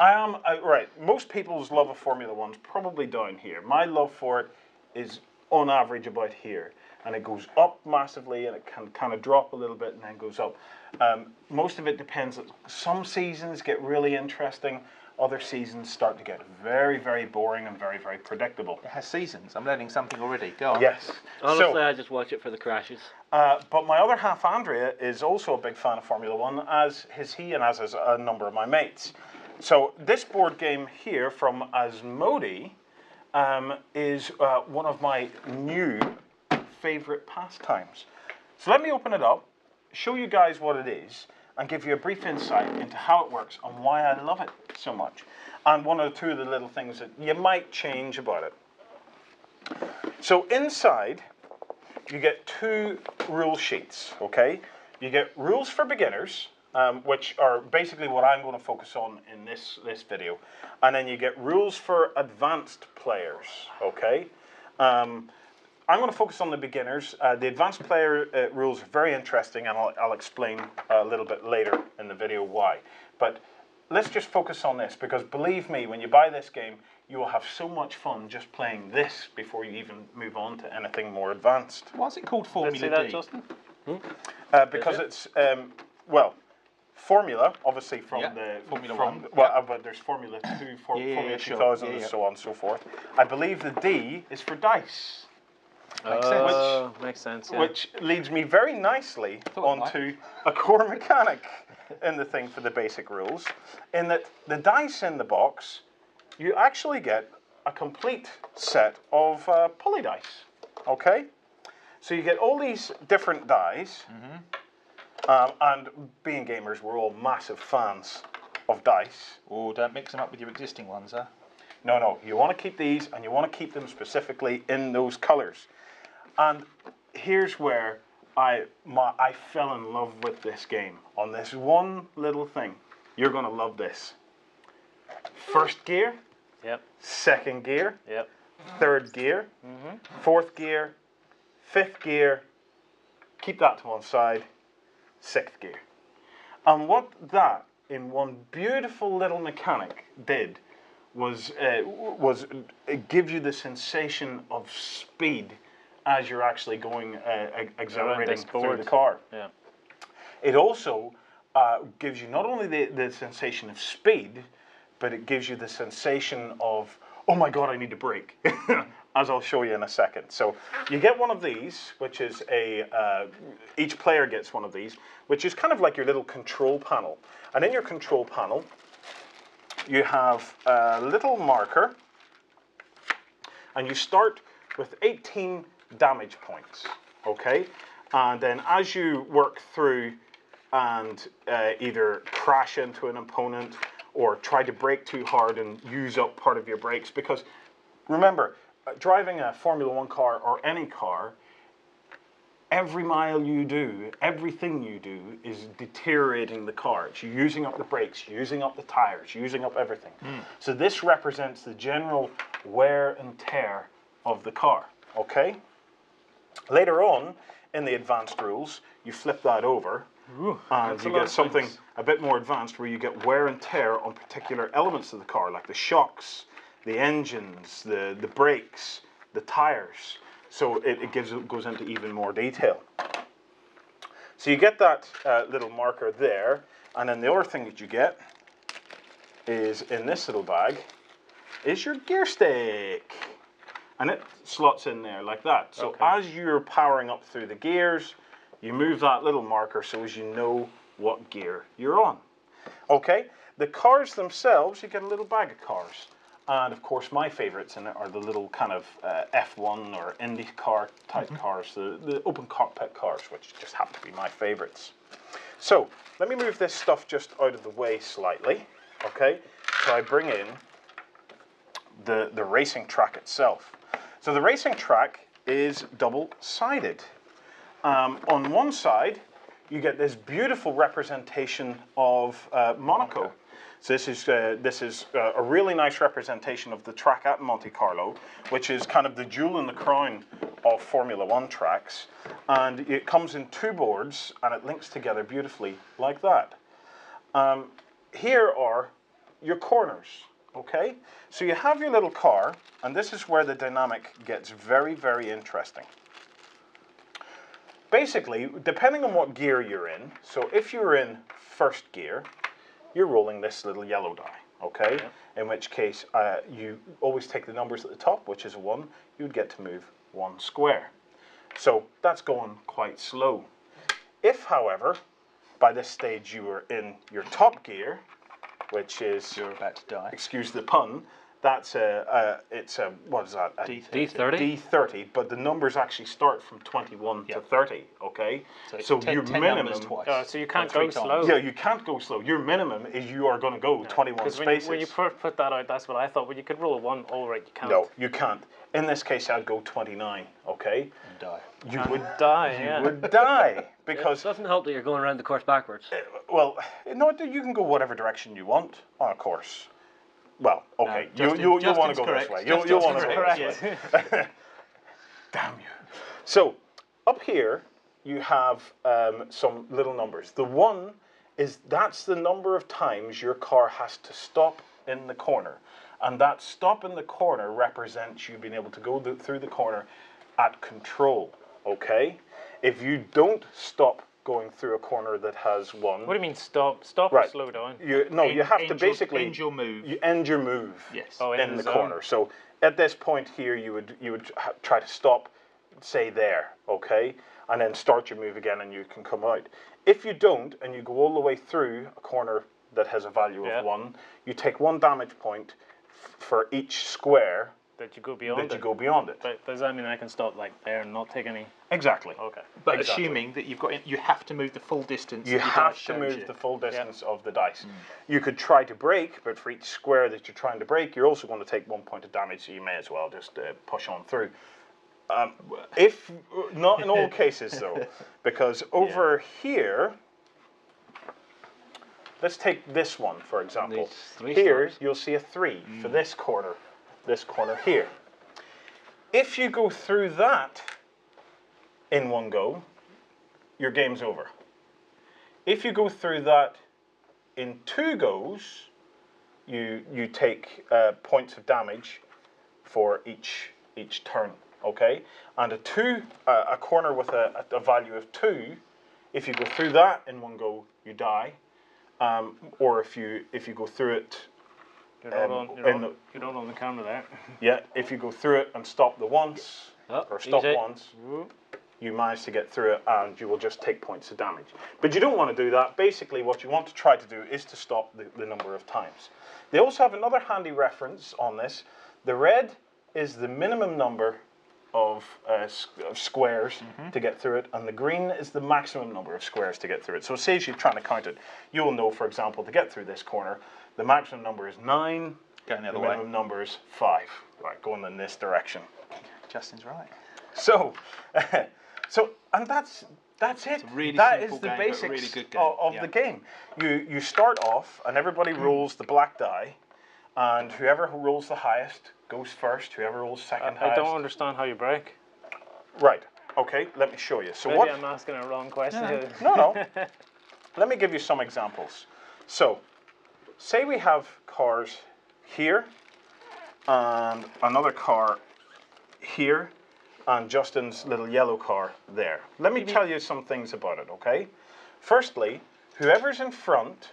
I am, right, most people's love of Formula One's probably down here. My love for it is on average about here. And it goes up massively and it can kind of drop a little bit and then goes up. Most of it depends. Some seasons get really interesting. Other seasons start to get very, very boring and very, very predictable. It has seasons. I'm learning something already. Go on. Yes. Honestly, I just watch it for the crashes. But my other half, Andrea, is also a big fan of Formula One, as is he and as is a number of my mates. So this board game here from Asmodee is one of my new favorite pastimes. So let me open it up, show you guys what it is, and give you a brief insight into how it works and why I love it so much. And one or two of the little things that you might change about it. So inside, you get two rule sheets, okay? You get rules for beginners, which are basically what I'm going to focus on in this video. And then you get rules for advanced players, okay? I'm going to focus on the beginners. The advanced player rules are very interesting, and I'll explain a little bit later in the video why. But let's just focus on this, because believe me, when you buy this game, you will have so much fun just playing this before you even move on to anything more advanced. Why is it called Formula Let's see D? that, Justin. Because it's, well, Formula, obviously from the... Formula from, One. Well, but there's Formula 2, Formula sure. 2000, and so on and so forth. I believe the D is for dice. Makes sense. Makes sense, yeah. Which leads me very nicely Thought it onto a core mechanic in the thing for the basic rules, in that the dice in the box, you actually get a complete set of poly dice, okay? So you get all these different dice, and being gamers, we're all massive fans of dice. Oh, don't mix them up with your existing ones, huh? No, you want to keep these, and you want to keep them specifically in those colors. And here's where I fell in love with this game, on this one little thing. You're going to love this. First gear, Yep. second gear, Yep. third gear, fourth gear, fifth gear, keep that to one side, sixth gear. And what that, in one beautiful little mechanic, did was give you the sensation of speed as you're actually going accelerating through the car. Yeah. It also gives you not only the sensation of speed, but it gives you the sensation of, oh my god, I need to brake, as I'll show you in a second. So you get one of these, which is each player gets one of these, which is kind of like your little control panel. And in your control panel, you have a little marker, and you start with 18 damage points, okay? And then as you work through and either crash into an opponent or try to brake too hard and use up part of your brakes, because remember, driving a Formula One car or any car, every mile you do, everything you do is deteriorating the car. It's using up the brakes, using up the tires, using up everything. So this represents the general wear and tear of the car, okay? Later on, in the advanced rules, you flip that over, and you get something a bit more advanced where you get wear and tear on particular elements of the car, like the shocks, the engines, the brakes, the tires. So it goes into even more detail. So you get that little marker there, and then the other thing that you get is in this little bag is your gear stick. And it slots in there like that. So as you're powering up through the gears, you move that little marker so as you know what gear you're on. Okay, the cars themselves, you get a little bag of cars. And of course my favorites in it are the little kind of F1 or IndyCar type cars, the open cockpit cars, which just happen to be my favorites. So let me move this stuff just out of the way slightly. Okay, so I bring in the racing track itself. So the racing track is double-sided. On one side, you get this beautiful representation of Monaco. So this is a really nice representation of the track at Monte Carlo, which is kind of the jewel in the crown of Formula One tracks. And it comes in 2 boards, and it links together beautifully like that. Here are your corners. Okay, so you have your little car, and this is where the dynamic gets very, very interesting. Basically, depending on what gear you're in, so if you're in first gear, you're rolling this little yellow die, okay? In which case, you always take the numbers at the top, which is a 1, you would get to move 1 square. So that's going quite slow. If, however, by this stage you were in your top gear, which is, you're about to die. Excuse the pun, that's it's a, what is that? D30? D30, but the numbers actually start from 21 to 30, okay? So your minimum, so you can't go slow. Yeah, you can't go slow. Your minimum is you are going to go 21 spaces. When you first put that out, that's what I thought. Well, you could roll a 1, all right, you can't. No, you can't. In this case, I'd go 29, okay? And die. You would die, You would die, because... It doesn't help that you're going around the course backwards. Well, no, you can go whatever direction you want on a course. Well, okay, you'll want to go this way. You'll want to go this way. Damn you. So, up here, you have some little numbers. The 1 that's the number of times your car has to stop in the corner. And that stop in the corner represents you being able to go through the corner at control, okay? If you don't stop going through a corner that has 1... What do you mean stop? Stop or slow down? You have to basically... End your move. You end your move in the corner. So at this point here, you would try to stop, say there, okay? And then start your move again and you can come out. If you don't, and you go all the way through a corner that has a value of 1, you take 1 damage point for each square that you go beyond it. But does that mean I can stop like there and not take any? Exactly. Okay. But assuming that you have to move the full distance. You have to move the full distance of the dice. You could try to break, but for each square that you're trying to break, you're also going to take 1 point of damage. So you may as well just push on through. If not in all cases though, because over here. Let's take this one, for example. Here, you'll see a 3 for this corner here. If you go through that in one go, your game's over. If you go through that in 2 goes, you take points of damage for each turn, okay? And a corner with a value of 2, if you go through that in one go, you die. Or if you go through it, you're not on the camera there. Yeah, if you go through it and stop once, you manage to get through it and you will just take points of damage. But you don't want to do that. Basically, what you want to try to do is to stop the number of times. They also have another handy reference on this. The red is the minimum number of squares to get through it, and the green is the maximum number of squares to get through it. So say as you're trying to count it, you'll know, for example, to get through this corner, the maximum number is 9, going the other way. Minimum number is 5. Right, going in this direction. Justin's right. So, and that's it. Really that is simple the game, basics really good game. of the game. You start off, and everybody rolls the black die, and whoever rolls the highest goes first. Whoever rolls second highest. I don't understand how you break. Right. Okay. Let me show you. So Maybe I'm asking a wrong question. No. Let me give you some examples. So, say we have cars here, and another car here, and Justin's little yellow car there. Let me tell you some things about it, okay? Firstly, whoever's in front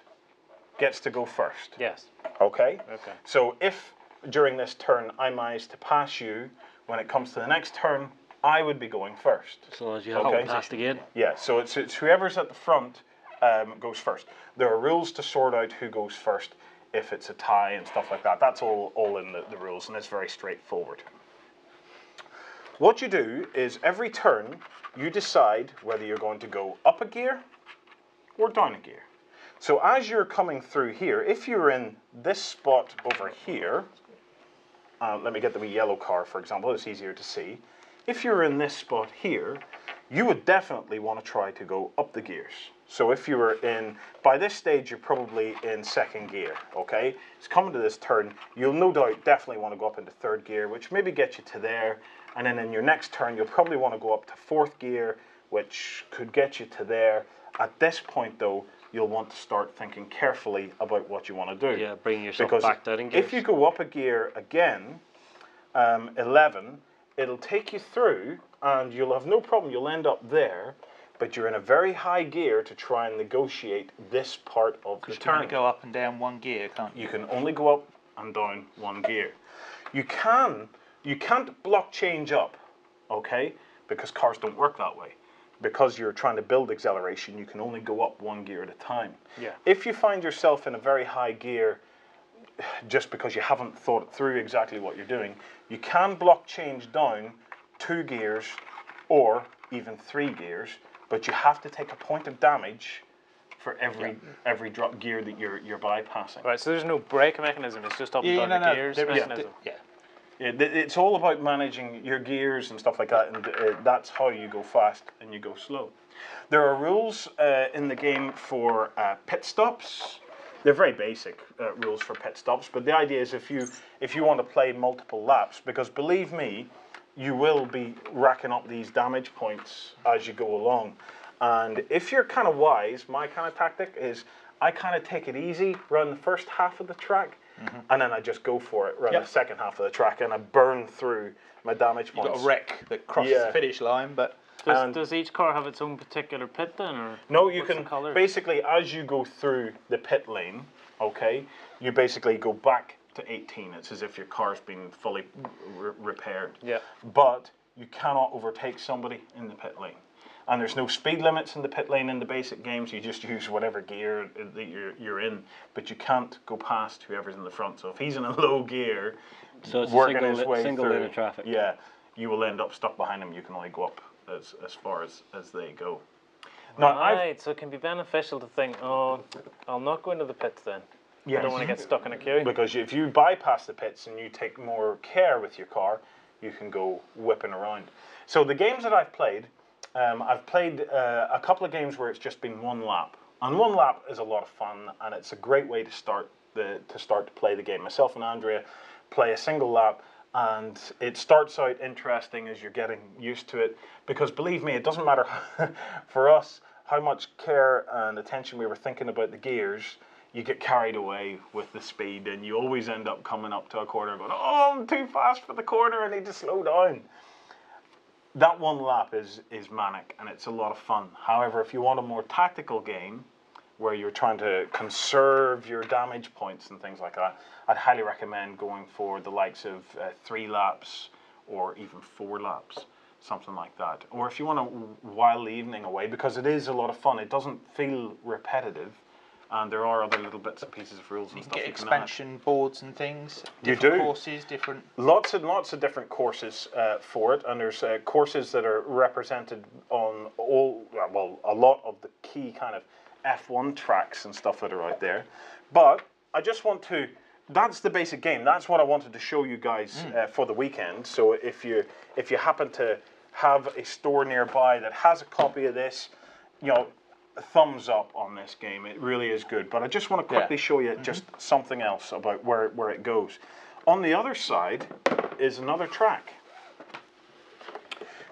gets to go first. Yes. Okay? Okay. So if during this turn I manage to pass you, when it comes to the next turn, I would be going first. As long as you haven't passed again. Yeah, so it's whoever's at the front goes first. There are rules to sort out who goes first if it's a tie and stuff like that. That's all in the rules, and it's very straightforward. What you do is every turn you decide whether you're going to go up a gear or down a gear. So as you're coming through here, if you're in this spot over here, let me get the wee yellow car for example, it's easier to see. If you're in this spot here, you would definitely want to try to go up the gears. So if you were in, by this stage you're probably in second gear, okay? It's coming to this turn, you'll no doubt definitely want to go up into third gear, which maybe gets you to there, and then in your next turn you'll probably want to go up to fourth gear, which could get you to there. At this point though, you'll want to start thinking carefully about what you want to do. Yeah, bring yourself because back down in gears. if you go up a gear again, 11, it'll take you through and you'll have no problem, you'll end up there, but you're in a very high gear to try and negotiate this part of the You can only turn. go up and down one gear, can't you? You can only go up and down one gear. You can't block change up, okay? Because cars don't work that way. Because you're trying to build acceleration, you can only go up one gear at a time. Yeah. If you find yourself in a very high gear, just because you haven't thought through exactly what you're doing, you can block change down 2 gears or even 3 gears, but you have to take a point of damage for every drop gear that you're bypassing. Right, so there's no brake mechanism, it's just up and down the gears mechanism. It's all about managing your gears and stuff like that, and that's how you go fast and you go slow. There are rules in the game for pit stops. They're very basic rules for pit stops, but the idea is if you want to play multiple laps, because believe me, you will be racking up these damage points as you go along. And if you're kind of wise, my kind of tactic is I kind of take it easy, run the first half of the track, and then I just go for it, run the second half of the track, and I burn through my damage points. You've got a wreck that crosses the finish line, but... Does each car have its own particular pit then? Or no, you can, the basically, as you go through the pit lane, okay, you basically go back to 18. It's as if your car's been fully repaired. Yeah. But you cannot overtake somebody in the pit lane. And there's no speed limits in the pit lane in the basic games. You just use whatever gear that you're in. But you can't go past whoever's in the front. So if he's in a low gear, so it's working a his way single through, lane of traffic. yeah, you will end up stuck behind him. You can only go up as far as they go. Now, right, so it can be beneficial to think, oh, I'll not go into the pits then. yes, I don't want to get stuck in a queue. because if you bypass the pits and you take more care with your car, you can go whipping around. So the games that I've played a couple of games where it's just been one lap. And one lap is a lot of fun, and it's a great way to start to play the game. Myself and Andrea play a single lap, and it starts out interesting as you're getting used to it, because believe me, it doesn't matter for us how much care and attention we were thinking about the gears. You get carried away with the speed, and you always end up coming up to a corner going, oh, I'm too fast for the corner, I need to slow down. That one lap is manic, and it's a lot of fun. However, if you want a more tactical game where you're trying to conserve your damage points and things like that, I'd highly recommend going for the likes of 3 laps or even 4 laps, something like that. Or if you want to while the evening away, because it is a lot of fun, it doesn't feel repetitive, and there are other little bits and pieces of rules and You can stuff get you can expansion boards and things. You Different do. courses, different... Lots and lots of different courses for it, and there's courses that are represented on a lot of the key kind of F1 tracks and stuff that are out there. But I just want to, that's the basic game. That's what I wanted to show you guys for the weekend. So if you happen to have a store nearby that has a copy of this, you know, a thumbs up on this game. It really is good. But I just want to quickly show you just something else about where it goes. On the other side is another track.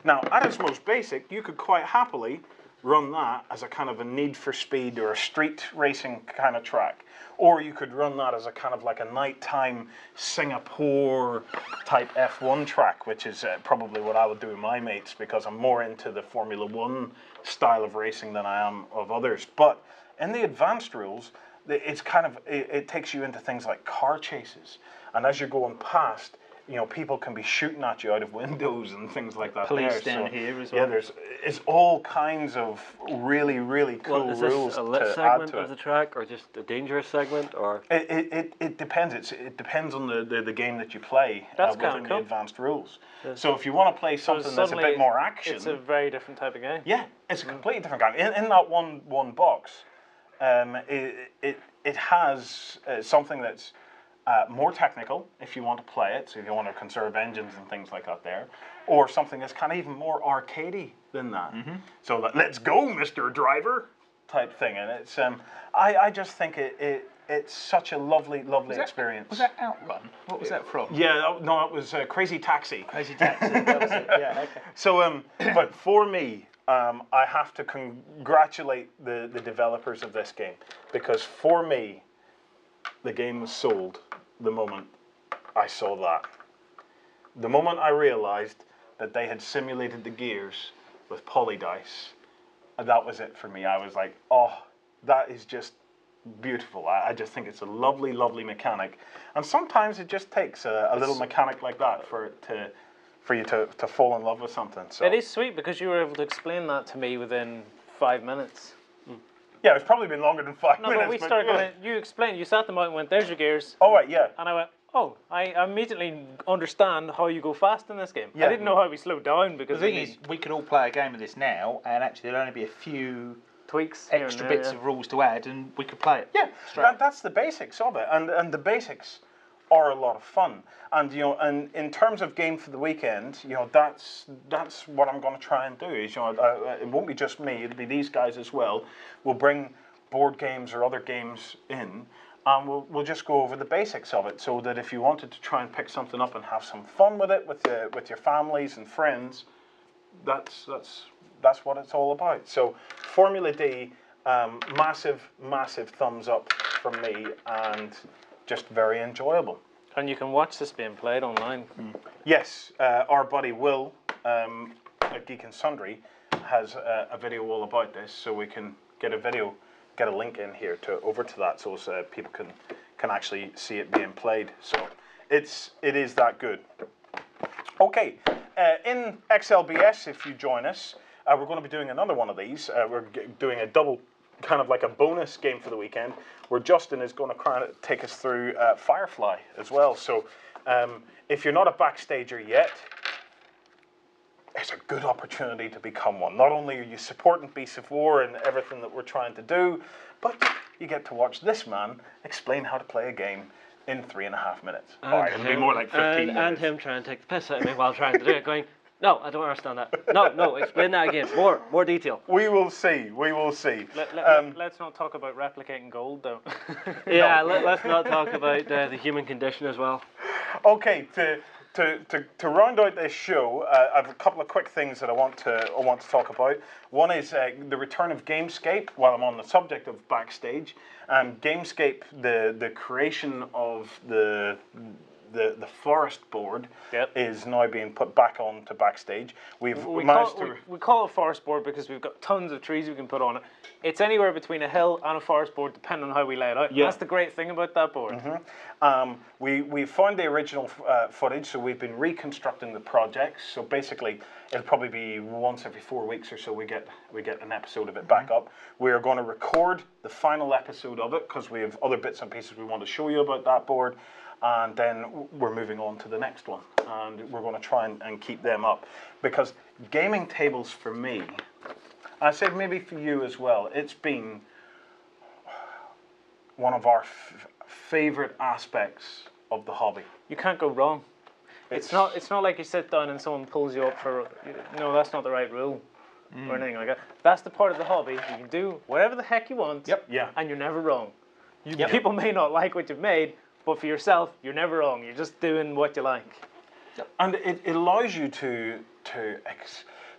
Now, at its most basic, you could quite happily run that as a kind of a Need for Speed or a street racing kind of track. Or you could run that as a kind of like a nighttime Singapore type F1 track, which is probably what I would do with my mates, because I'm more into the Formula 1 style of racing than I am of others. But in the advanced rules, it's kind of it takes you into things like car chases, and as you're going past, you know, people can be shooting at you out of windows and things like that. Police there. down So, here as well. Yeah, it's all kinds of really, really cool Is rules this a lit to add segment to of it. the track, or just a dangerous segment, or? It depends. It depends on the game that you play That's within kinda the cool. advanced rules. So if you want to play something that's a bit more action, It's a very different type of game. yeah, it's a completely different game. In that one box, it has something that's more technical if you want to play it, so if you want to conserve engines and things like that there, or something that's kind of even more arcadey than that. So that let's go, Mr. Driver type thing, and it's I just think it's such a lovely experience. Was that Outrun? What was that from? Yeah, no, it was Crazy Taxi. Crazy Taxi. That was it. Yeah. Okay. So, but for me, I have to congratulate the developers of this game, because for me, the game was sold the moment I saw that. The moment I realized that they had simulated the gears with poly dice, that was it for me. I was like, oh, that is just beautiful. I just think it's a lovely, lovely mechanic. And sometimes it just takes a little mechanic like that for you to fall in love with something. So It is sweet because you were able to explain that to me within 5 minutes. yeah, it's probably been longer than 5 No, minutes. but we started yeah. going, you explained, you sat them out and went, there's your gears. Oh, right, yeah. And I went, oh, I immediately understand how you go fast in this game. Yeah. I didn't know how we slowed down because The thing we is, need we could all play a game of this now, and actually there'll only be a few tweaks here and extra there, bits yeah. of rules to add, and we could play it. Yeah, that's the basics of it, and the basics are a lot of fun. And you know, and in terms of game for the weekend, you know, that's what I'm going to try and do. Is, you know, it won't be just me; it'll be these guys as well. We'll bring board games or other games in, and we'll just go over the basics of it, so that if you wanted to try and pick something up and have some fun with it with your families and friends, that's what it's all about. So Formula D, massive thumbs up from me, and just very enjoyable. And you can watch this being played online. Yes, our buddy Will at Geek and Sundry has a video all about this, so we can get a link in here over to that, so people can actually see it being played. So it is that good. Okay, in XLBS, if you join us, we're going to be doing another one of these. We're doing a double, kind of like a bonus game for the weekend, where Justin is going to take us through Firefly as well. So if you're not a Backstager yet, it's a good opportunity to become one. Not only are you supporting Beasts of War and everything that we're trying to do, but you get to watch this man explain how to play a game in 3.5 minutes. Alright, it'll be more like 15 minutes. And him trying to take the piss out of me while trying to do it, going, no, I don't understand that. No, explain that again. More detail. We will see. Let's not talk about replicating gold, though. Yeah, let's not talk about the human condition as well. Okay, to round out this show, I have a couple of quick things that I want to talk about. One is the return of GameScape. While I'm on the subject of Backstage, GameScape, the creation of the forest board, is now being put back onto Backstage. We call it forest board because we've got tons of trees we can put on it. It's anywhere between a hill and a forest board, depending on how we lay it out. Yeah. That's the great thing about that board. We found the original footage, so we've been reconstructing the project. So basically, it'll probably be once every 4 weeks or so we get an episode of it back up. We are going to record the final episode of it because we have other bits and pieces we want to show you about that board. And then we're moving on to the next one, and we're going to try and keep them up, because gaming tables for me, I say maybe for you as well, it's been one of our favorite aspects of the hobby. You can't go wrong. It's not like you sit down and someone pulls you up for, no, that's not the right rule or anything like that. That's the part of the hobby. You can do whatever the heck you want, and you're never wrong. People may not like what you've made, but for yourself, you're never wrong. You're just doing what you like. And it allows you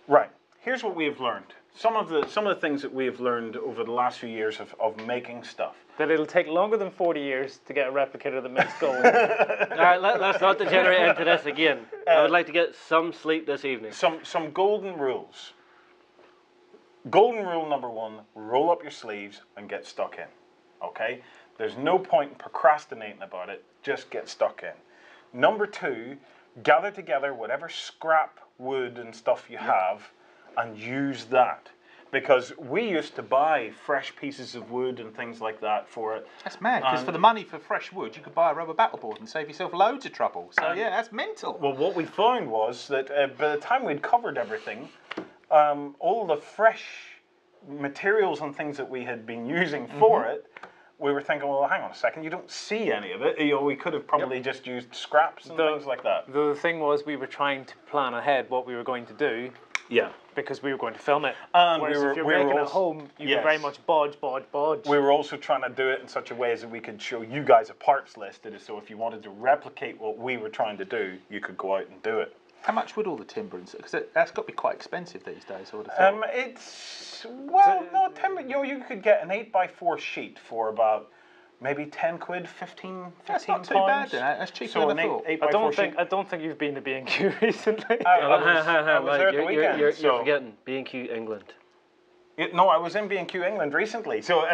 right. Here's what we have learned. Some of the things that we have learned over the last few years of making stuff. That it'll take longer than 40 years to get a replicator that makes gold. All right, let's not degenerate into this again. I would like to get some sleep this evening. Some golden rules. Golden rule number 1, roll up your sleeves and get stuck in. Okay? There's no point in procrastinating about it. Just get stuck in. Number 2, gather together whatever scrap wood and stuff you have and use that. Because we used to buy fresh pieces of wood and things like that for it. That's mad, because for the money for fresh wood, you could buy a rubber battleboard and save yourself loads of trouble. So yeah, that's mental. Well, what we found was that by the time we'd covered everything, all the fresh materials and things that we had been using for it, we were thinking, well, hang on a second, you don't see any of it. You know, we could have probably just used scraps and things like that. The thing was, we were trying to plan ahead what we were going to do. Yeah. Because we were going to film it. And whereas if you're making it at home, you can very much bodge. We were also trying to do it in such a way as that we could show you guys a parts list. So if you wanted to replicate what we were trying to do, you could go out and do it. How much would all the timber and because that's got to be quite expensive these days, I would have thought. It's no timber. You know, you could get an 8x4 sheet for about maybe 10 quid, 15 That's not too pounds. bad, then. That's cheaper So than I an thought. 8x4 I don't think you've been to B&Q recently. I was there at the weekend. You're forgetting B&Q England. No, I was in B&Q England recently. So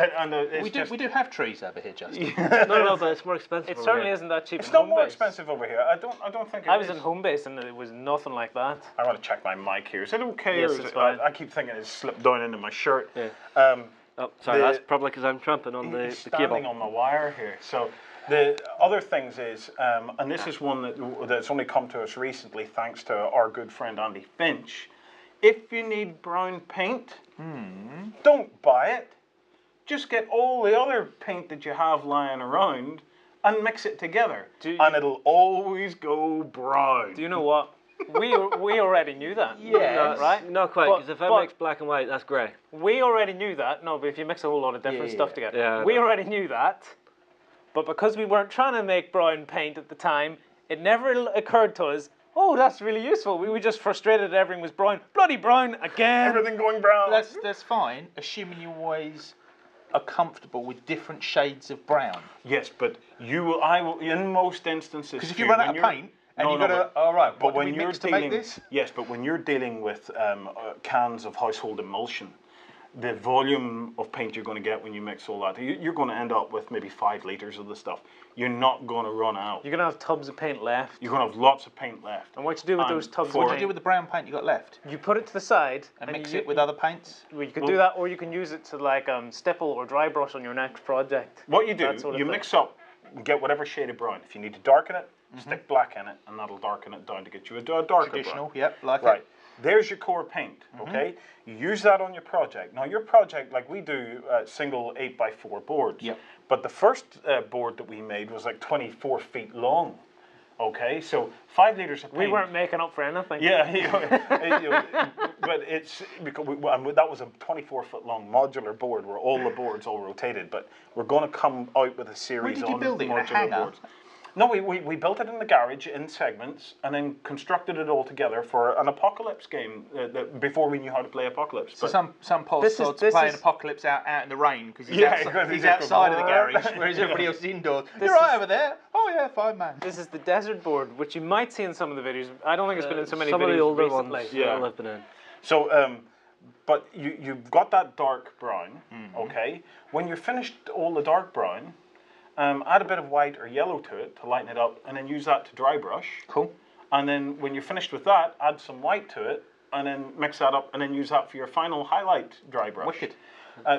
we do have trees over here, Justin. No, but it's more expensive. It certainly isn't that cheap. It's in not home more base. expensive over here. I don't think it I was is. in home base and it was nothing like that. I want to check my mic here. Is it okay? Yes, or is it's it, fine. I keep thinking it's slipped down into my shirt. Yeah. Oh, sorry, that's probably because I'm tramping on the cable. Standing on the wire here. So the other things is, and this is one that's only come to us recently thanks to our good friend Andy Finch. If you need brown paint, don't buy it. Just get all the other paint that you have lying around and mix it together. And it'll always go brown. Do you know what? We already knew that. Yes. Right? Not quite, because if I mix black and white, that's grey. We already knew that. No, but if you mix a whole lot of different stuff together. Yeah, we already knew that. But because we weren't trying to make brown paint at the time, it never occurred to us, oh, that's really useful. We were just frustrated that everything was brown. Bloody brown again. Everything going brown. That's fine, assuming you always are comfortable with different shades of brown. Yes, but I will, in most instances. Because if you run out of paint, and you've got to, all right, but when you're dealing, yes, but when you're dealing with cans of household emulsion, the volume of paint you're going to get when you mix all that, you're going to end up with maybe 5 litres of the stuff. You're not going to run out. You're going to have tubs of paint left. You're going to have lots of paint left. And what you do with those tubs of What paint? do you do with the brown paint you got left? You put it to the side. And mix it with other paints? Well, you could do that, or you can use it to like stipple or dry brush on your next project. What you do, you mix up, get whatever shade of brown. If you need to darken it, stick black in it, and that'll darken it down to get you a darker Traditional, brown. yep, like right. it. There's your core paint, okay? You use that on your project. Now, your project, like we do single 8x4 boards. Yep. But the first board that we made was like 24 feet long, okay? So 5 litres of paint. We weren't making up for anything. Yeah, but it's because that was a 24-foot long modular board where all the boards all rotated. But we're going to come out with a series Where did you on build it? In a modular hangar? boards. No, we built it in the garage in segments and then constructed it all together for an Apocalypse game before we knew how to play Apocalypse. So some pod's playing Apocalypse out in the rain because he's outside of the garage, whereas everybody else is indoors. You're right over there. Oh yeah, fine man. This is the desert board, which you might see in some of the videos. I don't think it's been in so many videos some of the older recently. ones that I've been in. So, but you've got that dark brown, okay? When you're finished all the dark brown, add a bit of white or yellow to it to lighten it up, and then use that to dry brush. Cool. And then when you're finished with that, add some white to it, and then mix that up, and then use that for your final highlight dry brush. Wicked.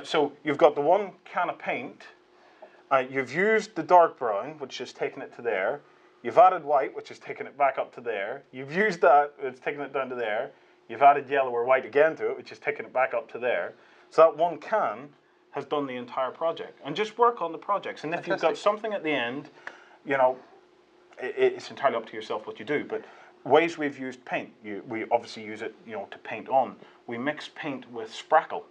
So you've got the one can of paint. You've used the dark brown, which is taking it to there. You've added white, which is taking it back up to there. You've used that, it's taking it down to there. You've added yellow or white again to it, which is taking it back up to there. So that one can has done the entire project. And just work on the projects. And if you've got something at the end, you know, it's entirely up to yourself what you do. But ways we've used paint, we obviously use it, you know, to paint on. We mix paint with sprackle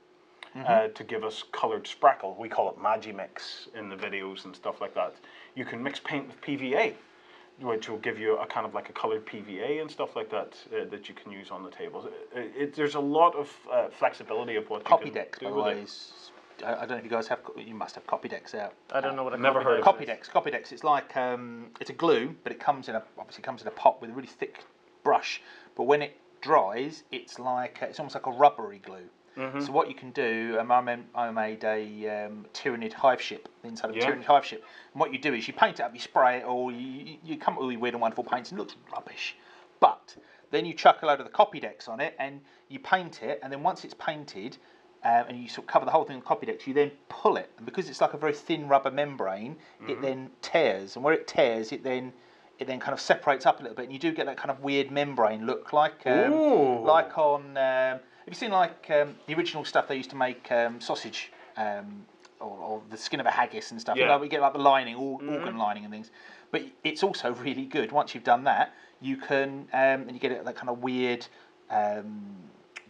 to give us coloured sprackle. We call it Magimix in the videos and stuff like that. You can mix paint with PVA, which will give you a kind of like a coloured PVA and stuff like that that you can use on the tables. There's a lot of flexibility of what Copy you can decks, do by the with way. it. I don't know if you guys have. You must have copy decks out. I don't know what a Never heard of Copy decks. Copy decks. It's like it's a glue, but it comes in a pot with a really thick brush. But when it dries, it's like it's almost like a rubbery glue. So what you can do, I made a Tyranid hive ship, the inside of a Tyranid hive ship. And what you do is you paint it up, you spray it all, you come up with all your weird and wonderful paints, and it looks rubbish. But then you chuck a load of the copy decks on it, and you paint it, and then once it's painted, and you sort of cover the whole thing with copy decks, you then pull it, and because it's like a very thin rubber membrane, it then tears, and where it tears, it then kind of separates up a little bit, and you do get that kind of weird membrane look, like on. Have you seen like the original stuff they used to make sausage, or the skin of a haggis and stuff? Yeah. You know, we get like the lining, organ lining and things. But it's also really good. Once you've done that, you can and you get that kind of weird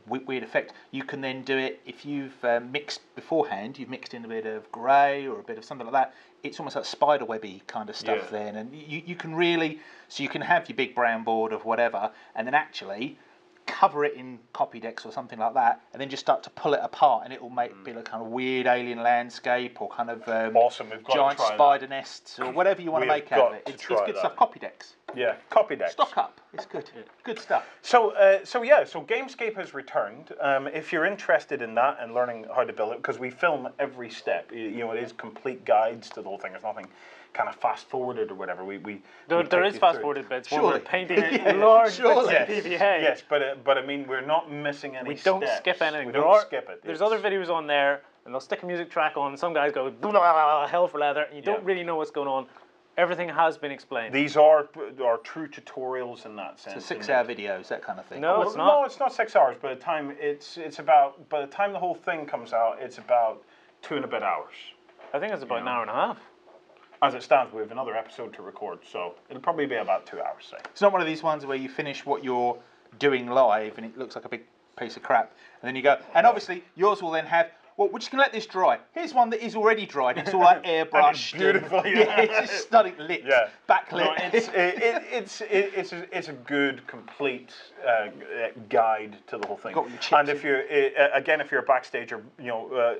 effect. You can then do it if you've mixed beforehand. You've mixed in a bit of grey or a bit of something like that. It's almost like spider webby kind of stuff then, and you can really, so you can have your big brown board of whatever, and then actually cover it in copy decks or something like that, and then just start to pull it apart, and it will make be like kind of weird alien landscape or kind of awesome. We've got giant to try spider nests or whatever you want to make out of it. It's good stuff. Copy decks. Yeah, copy decks. Stock up. It's good. Good stuff. So GameScape has returned. If you're interested in that and learning how to build it, because we film every step, you know, it is complete guides to the whole thing. There's nothing kind of fast forwarded or whatever. There is fast forwarded bits. Surely. We're painting large bits of Yes. PVA. Yes, but I mean, we're not missing any We don't steps. skip anything. We There don't are- skip it. There's It's- other videos on there, and they'll stick a music track on, and some guys go, blah, blah, blah, hell for leather, and you don't really know what's going on. Everything has been explained. These are true tutorials in that sense. So 6-hour videos, that kind of thing. No, Well, it's not. No, it's not 6 hours. By the time by the time the whole thing comes out, it's about 2 and a bit hours. I think it's about an hour and a half. As it stands, we have another episode to record, so it'll probably be about 2 hours, say. It's not one of these ones where you finish what you're doing live and it looks like a big piece of crap, and then you go, and obviously yours will then have, well, we're just going to let this dry. Here's one that is already dried. It's all like airbrushed. beautiful, it's just stunning, lit, backlit. No, it's a good, complete guide to the whole thing. Got your chips And if you're if you're a Backstage, or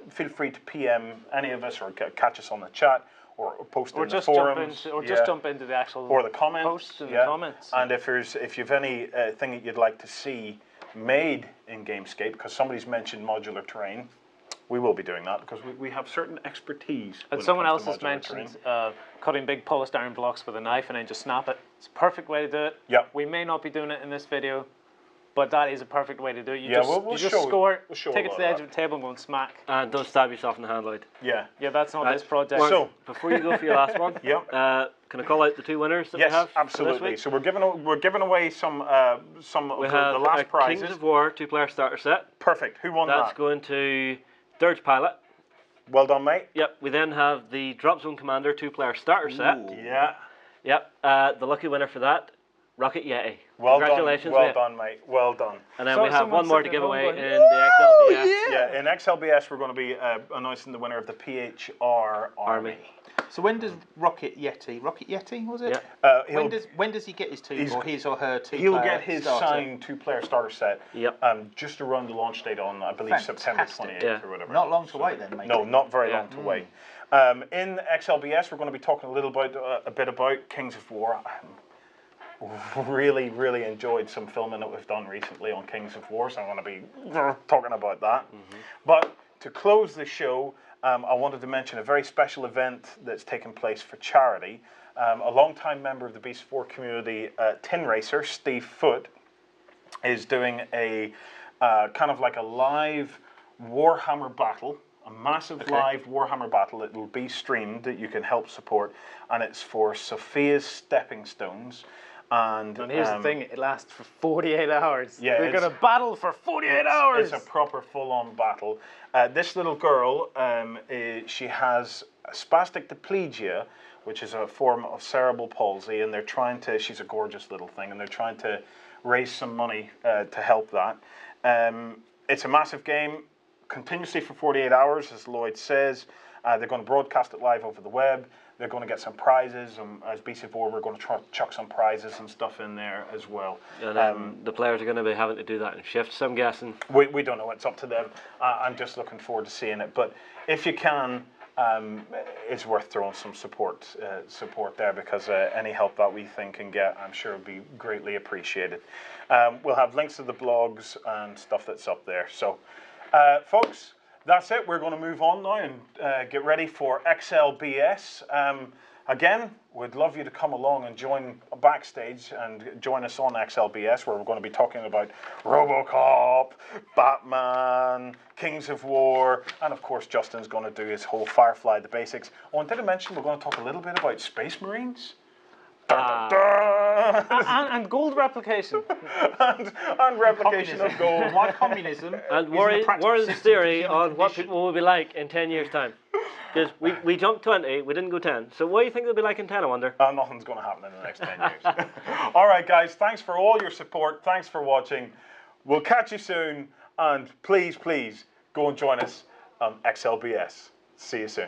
feel free to PM any of us or catch us on the chat or post in the forums, just jump into the actual or the comments. posts in the comments. And if you've any thing that you'd like to see made in GameScape, because somebody's mentioned modular terrain, we will be doing that because we have certain expertise. And someone else has mentioned cutting big polystyrene blocks with a knife and then just snap it. It's a perfect way to do it. Yeah. We may not be doing it in this video, but that is a perfect way to do it. You we'll just show, score it, we'll show take it to the about edge of the table and go and smack. And don't stab yourself in the hand, Lloyd. Yeah. Yeah, that's not this project. Mark, So- before you go for your last one, can I call out the 2 winners that we Yes, have? for absolutely. This week? So we're giving away some of We the have last a prizes. Kings of War 2-player starter set. Perfect. Who won That's that? going to Dirge Pilot. Well done, mate. Yep. We then have the Drop Zone Commander 2-player starter set. Yeah. Yep. The lucky winner for that, Rocket Yeti. Well Congratulations, done. mate. Well done, mate. Well done. And then So we have someone one more said to they're give away going, in the XLBS. Yeah, in XLBS we're going to be announcing the winner of the PHR Army. So when does Rocket Yeti was it? Yeah. When does he get his his or her 2-player He'll get his starter? signed 2-player starter set. Yep. Just around the launch date on, I believe, September Fantastic. 28th or whatever. Not long to wait then, mate. No, not very long to wait. In XLBS, we're going to be talking a bit about Kings of War. Really, really enjoyed some filming that we've done recently on Kings of War, so I'm going to be talking about that. But to close the show, I wanted to mention a very special event that's taken place for charity. A long-time member of the Beast of War community, Tin Racer, Steve Foote, is doing a kind of like a live Warhammer battle, a massive live Warhammer battle that will be streamed that you can help support, and it's for Sofia's Stepping Stones. And here's the thing, it lasts for 48 hours. Yeah, They're going to battle for 48 hours. It's a proper full-on battle. This little girl, she has spastic diplegia, which is a form of cerebral palsy, and they're trying to, she's a gorgeous little thing, and they're trying to raise some money to help that. It's a massive game, continuously for 48 hours, as Lloyd says. They're going to broadcast it live over the web. They're going to get some prizes. As Beast of War, we're going to try to chuck some prizes and stuff in there as well. And the players are going to be having to do that in shifts, I'm guessing. We don't know. It's up to them. I'm just looking forward to seeing it. But if you can, it's worth throwing some support there, because any help that we think can get, I'm sure, will be greatly appreciated. We'll have links to the blogs and stuff that's up there. So Folks, that's it. We're going to move on now and get ready for XLBS. Again, we'd love you to come along and join Backstage and join us on XLBS, where we're going to be talking about RoboCop, Batman, Kings of War, and of course Justin's going to do his whole Firefly, the basics. Oh, and did I mention we're going to talk a little bit about Space Marines? And gold replication. and replication of gold. Why communism? And isn't a practical Warren's system theory for human on what condition. people will be like in 10 years' time. Because we jumped 20, we didn't go 10. So what do you think they'll be like in 10, I wonder? Nothing's going to happen in the next 10 years. All right, guys, thanks for all your support. Thanks for watching. We'll catch you soon. And please, please, go and join us on XLBS. See you soon.